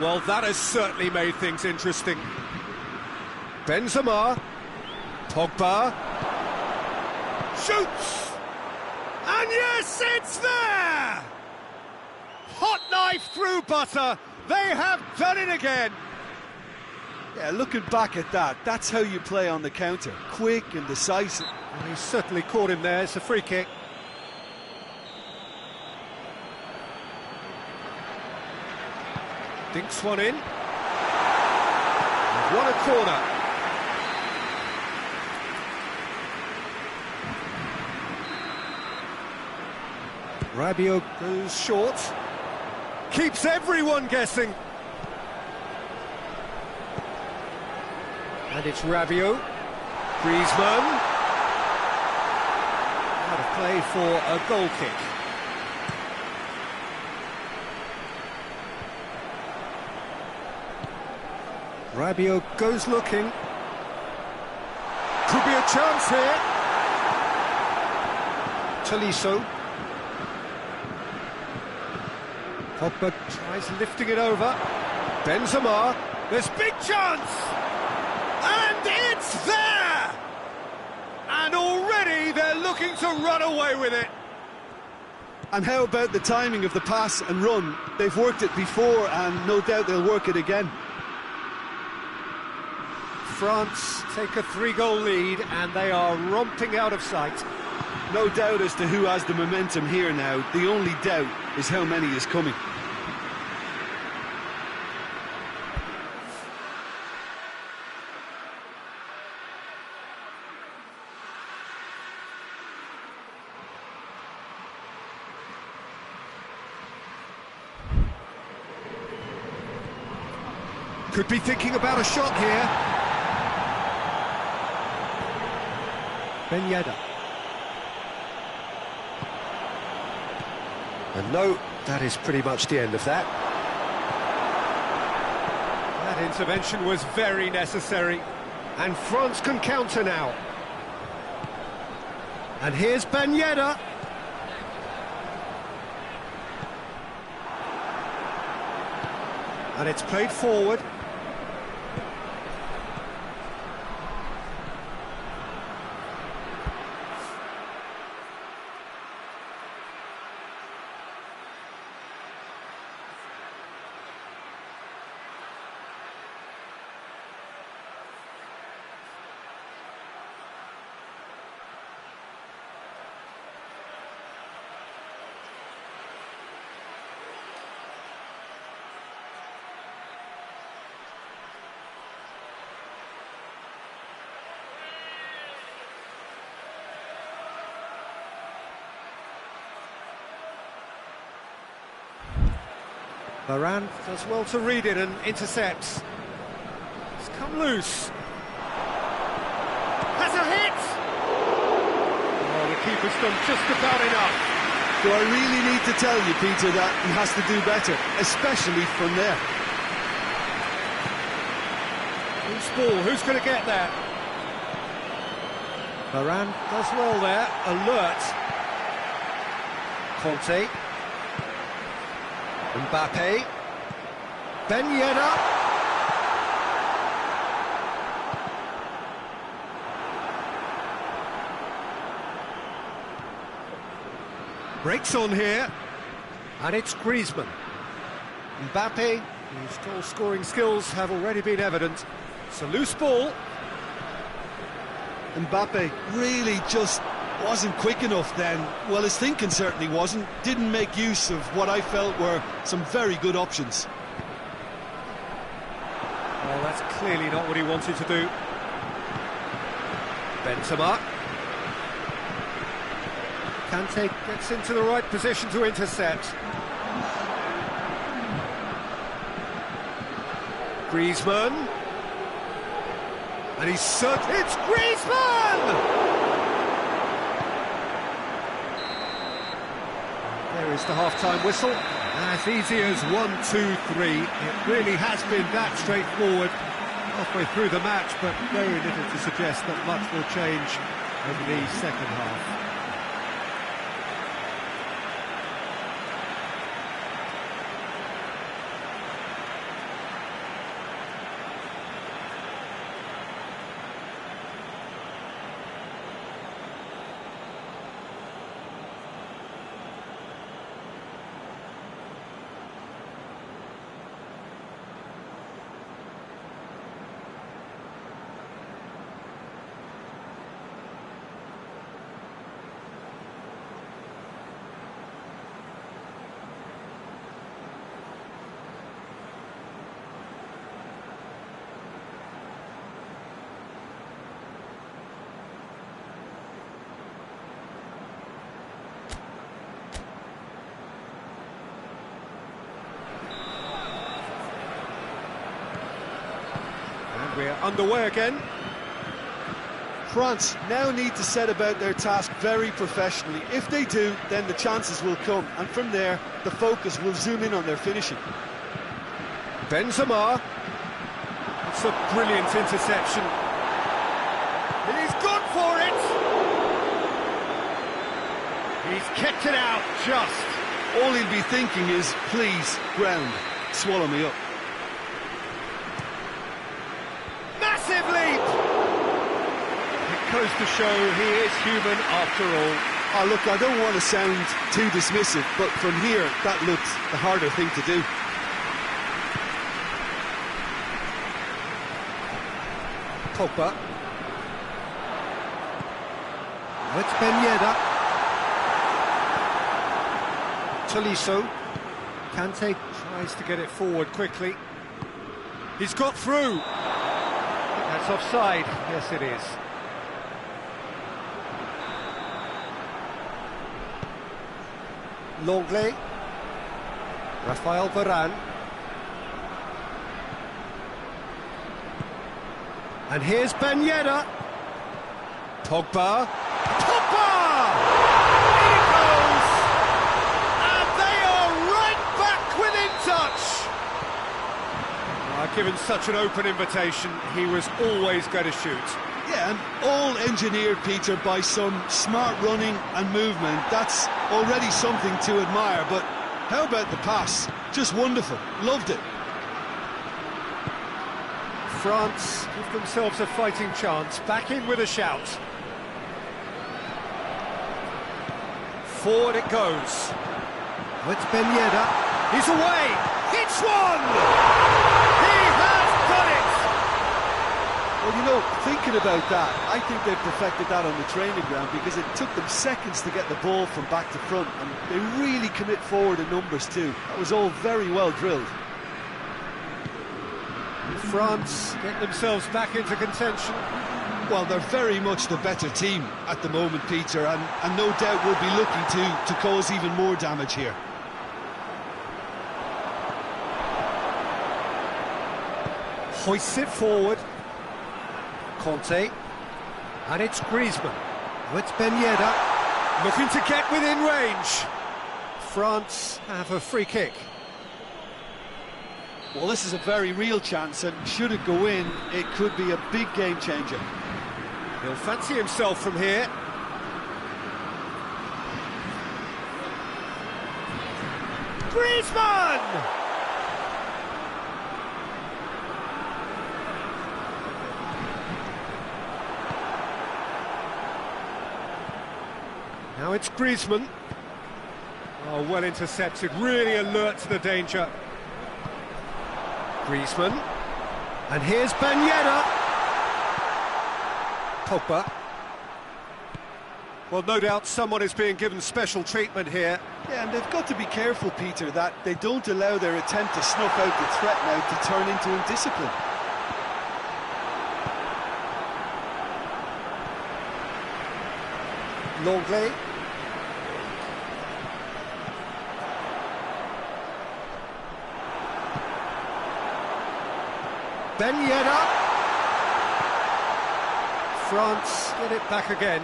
S1: Well, that has certainly made things interesting. Benzema. Pogba. Shoots! And yes, it's there! Hot knife through butter. They have done it again.
S3: Yeah, looking back at that, that's how you play on the counter. Quick and decisive.
S1: And he's certainly caught him there. It's a free kick. Dinks one in. And what a corner. Rabiot goes short. Keeps everyone guessing. And it's Rabiot. Griezmann. Out of play for a goal kick. Rabiot goes looking. Could be a chance here. Tolisso. Pogba tries lifting it over. Benzema. There's big chance! And it's there! And already they're looking to run away with it.
S3: And how about the timing of the pass and run? They've worked it before, and no doubt they'll work it again.
S1: France take a 3-goal lead, and they are romping out of sight.
S3: No doubt as to who has the momentum here now. The only doubt is how many is coming.
S1: Could be thinking about a shot here. Ben Yedder. And no, that is pretty much the end of that. That intervention was very necessary. And France can counter now. And here's Ben Yedder. And it's played forward. Varane does well to read it and intercepts. It's come loose. Has a hit! Oh, the keeper's done just about enough.
S3: Do I really need to tell you, Peter, that he has to do better, especially from there?
S1: Loose ball, who's going to get that? Varane does well there, alert. Conte. Mbappe. Ben Yedder. Breaks on here. And it's Griezmann. Mbappe, whose goal-scoring skills have already been evident. It's a loose ball.
S3: Mbappe really just wasn't quick enough then. Well, his thinking certainly wasn't. Didn't make use of what I felt were some very good options.
S1: that's clearly not what he wanted to do. Benzema. Kante gets into the right position to intercept. Griezmann. And it's Griezmann! There is the half-time whistle. As easy as 1, 2, 3. It really has been that straightforward halfway through the match, but very little to suggest that much will change over the second half. We're underway again.
S3: France now need to set about their task very professionally. If they do, then the chances will come, and from there, the focus will zoom in on their finishing.
S1: Benzema. It's a brilliant interception. And he's gone for it! He's kicked it out, just.
S3: All he'll be thinking is, please, ground, swallow me up.
S1: Massive leap! It goes to show he is human after all.
S3: Oh, look, I don't want to sound too dismissive, but from here, that looked the harder thing to do.
S1: Pogba. Now it's Ben Yedder. Tolisso. Kante tries to get it forward quickly. He's got through. That's offside. Yes, it is. Longley. Rafael Varane. And here's Ben Yedder. Pogba. Pogba! In it goes! And they are right back within touch! Given such an open invitation, he was always going to shoot.
S3: Yeah, and all engineered, Peter, by some smart running and movement. That's already something to admire, but how about the pass? Just wonderful. Loved it.
S1: France give themselves a fighting chance. Back in with a shout. Forward it goes. It's Ben Yedder. He's away. It's one! He has done it!
S3: Well, you know, thinking about that, I think they've perfected that on the training ground, because it took them seconds to get the ball from back to front, and they really commit forward in numbers too. That was all very well drilled.
S1: France get themselves back into contention.
S3: Well, they're very much the better team at the moment, Peter, and no doubt will be looking to cause even more damage here.
S1: Hoists it forward. Conte. And it's Griezmann. It's Ben Yedder. Looking to get within range. France have a free kick.
S3: Well, this is a very real chance, and should it go in, it could be a big game changer.
S1: He'll fancy himself from here. Griezmann! Now it's Griezmann. Oh, well intercepted, really alert to the danger. Griezmann. And here's Ben Yedder. Pogba. Well, no doubt someone is being given special treatment here.
S3: Yeah, and they've got to be careful, Peter, that they don't allow their attempt to snuff out the threat now to turn into indiscipline.
S1: Longley. Ben Yedder. France get it back again.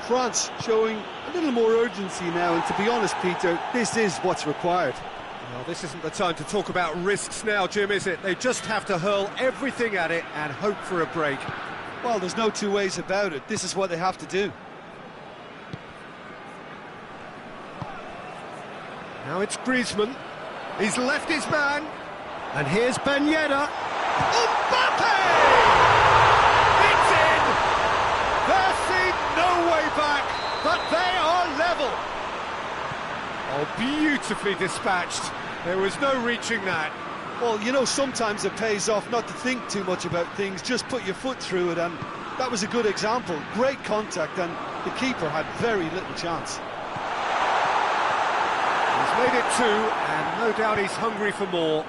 S3: France showing a little more urgency now, and to be honest, Peter, this is what's required.
S1: Well, this isn't the time to talk about risks now, Jim, is it? They just have to hurl everything at it and hope for a break.
S3: Well, there's no two ways about it. This is what they have to do.
S1: Now it's Griezmann. He's left his man. And here's Ben Yedder. Mbappe! It's in! There seemed no way back, but they are level. Oh, beautifully dispatched. There was no reaching that.
S3: Well, you know, sometimes it pays off not to think too much about things, just put your foot through it, and that was a good example. Great contact, and the keeper had very little chance.
S1: He's made it 2, and no doubt he's hungry for more.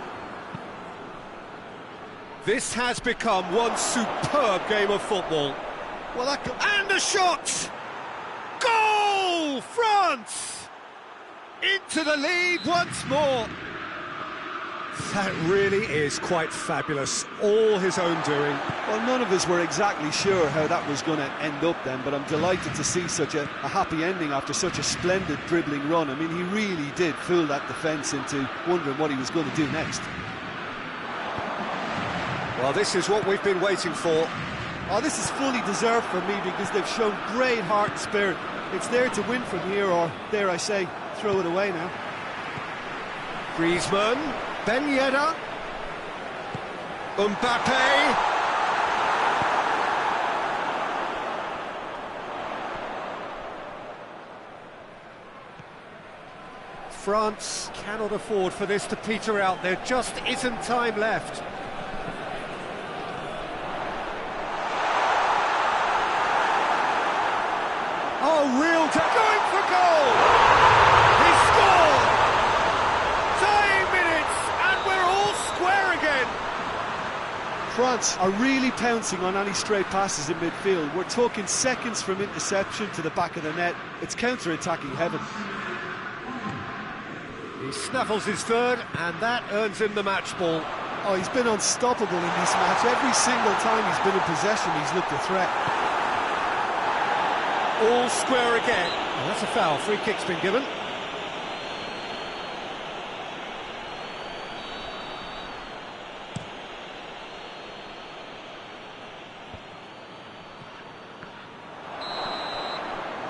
S1: This has become one superb game of football.
S3: Well,
S1: and a shot! Goal! France! Into the lead once more. That really is quite fabulous. All his own doing.
S3: Well, none of us were exactly sure how that was going to end up then, but I'm delighted to see such a happy ending after such a splendid dribbling run. I mean, he really did fool that defence into wondering what he was going to do next.
S1: Well, this is what we've been waiting for.
S3: Oh, this is fully deserved for me because they've shown great heart and spirit. It's there to win from here, or, dare I say, throw it away now.
S1: Griezmann, Ben Yedder, Mbappe. France cannot afford for this to peter out. There just isn't time left. Oh, real going for goal! He scored! Dying minutes, and we're all square again.
S3: France are really pouncing on any stray passes in midfield. We're talking seconds from interception to the back of the net. It's counter-attacking heaven.
S1: He snaffles his third, and that earns him the match ball.
S3: Oh, he's been unstoppable in this match. Every single time he's been in possession, he's looked a threat.
S1: All square again. Well, that's a foul. Free kick's been given.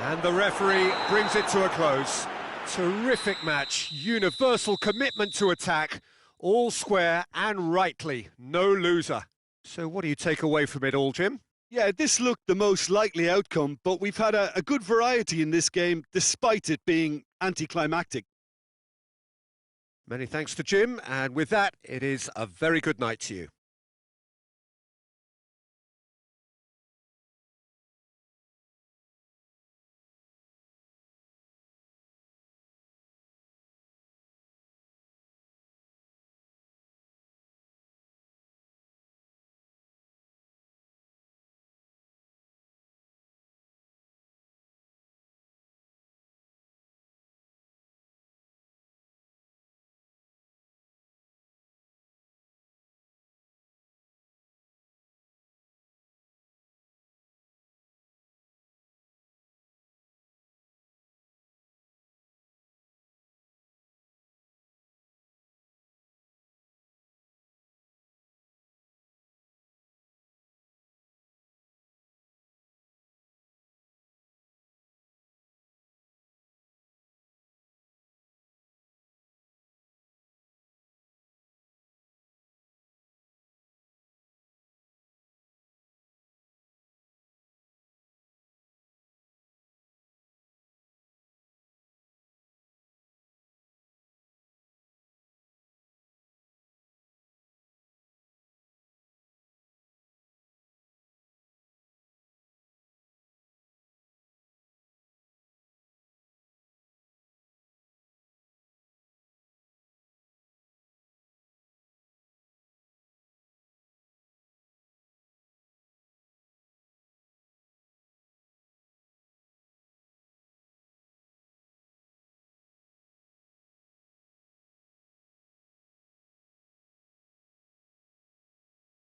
S1: And the referee brings it to a close. Terrific match. Universal commitment to attack. All square and rightly. No loser. So what do you take away from it all, Jim?
S3: Yeah, this looked the most likely outcome, but we've had a good variety in this game, despite it being anticlimactic.
S1: Many thanks to Jim, and with that, it is a very good night to you.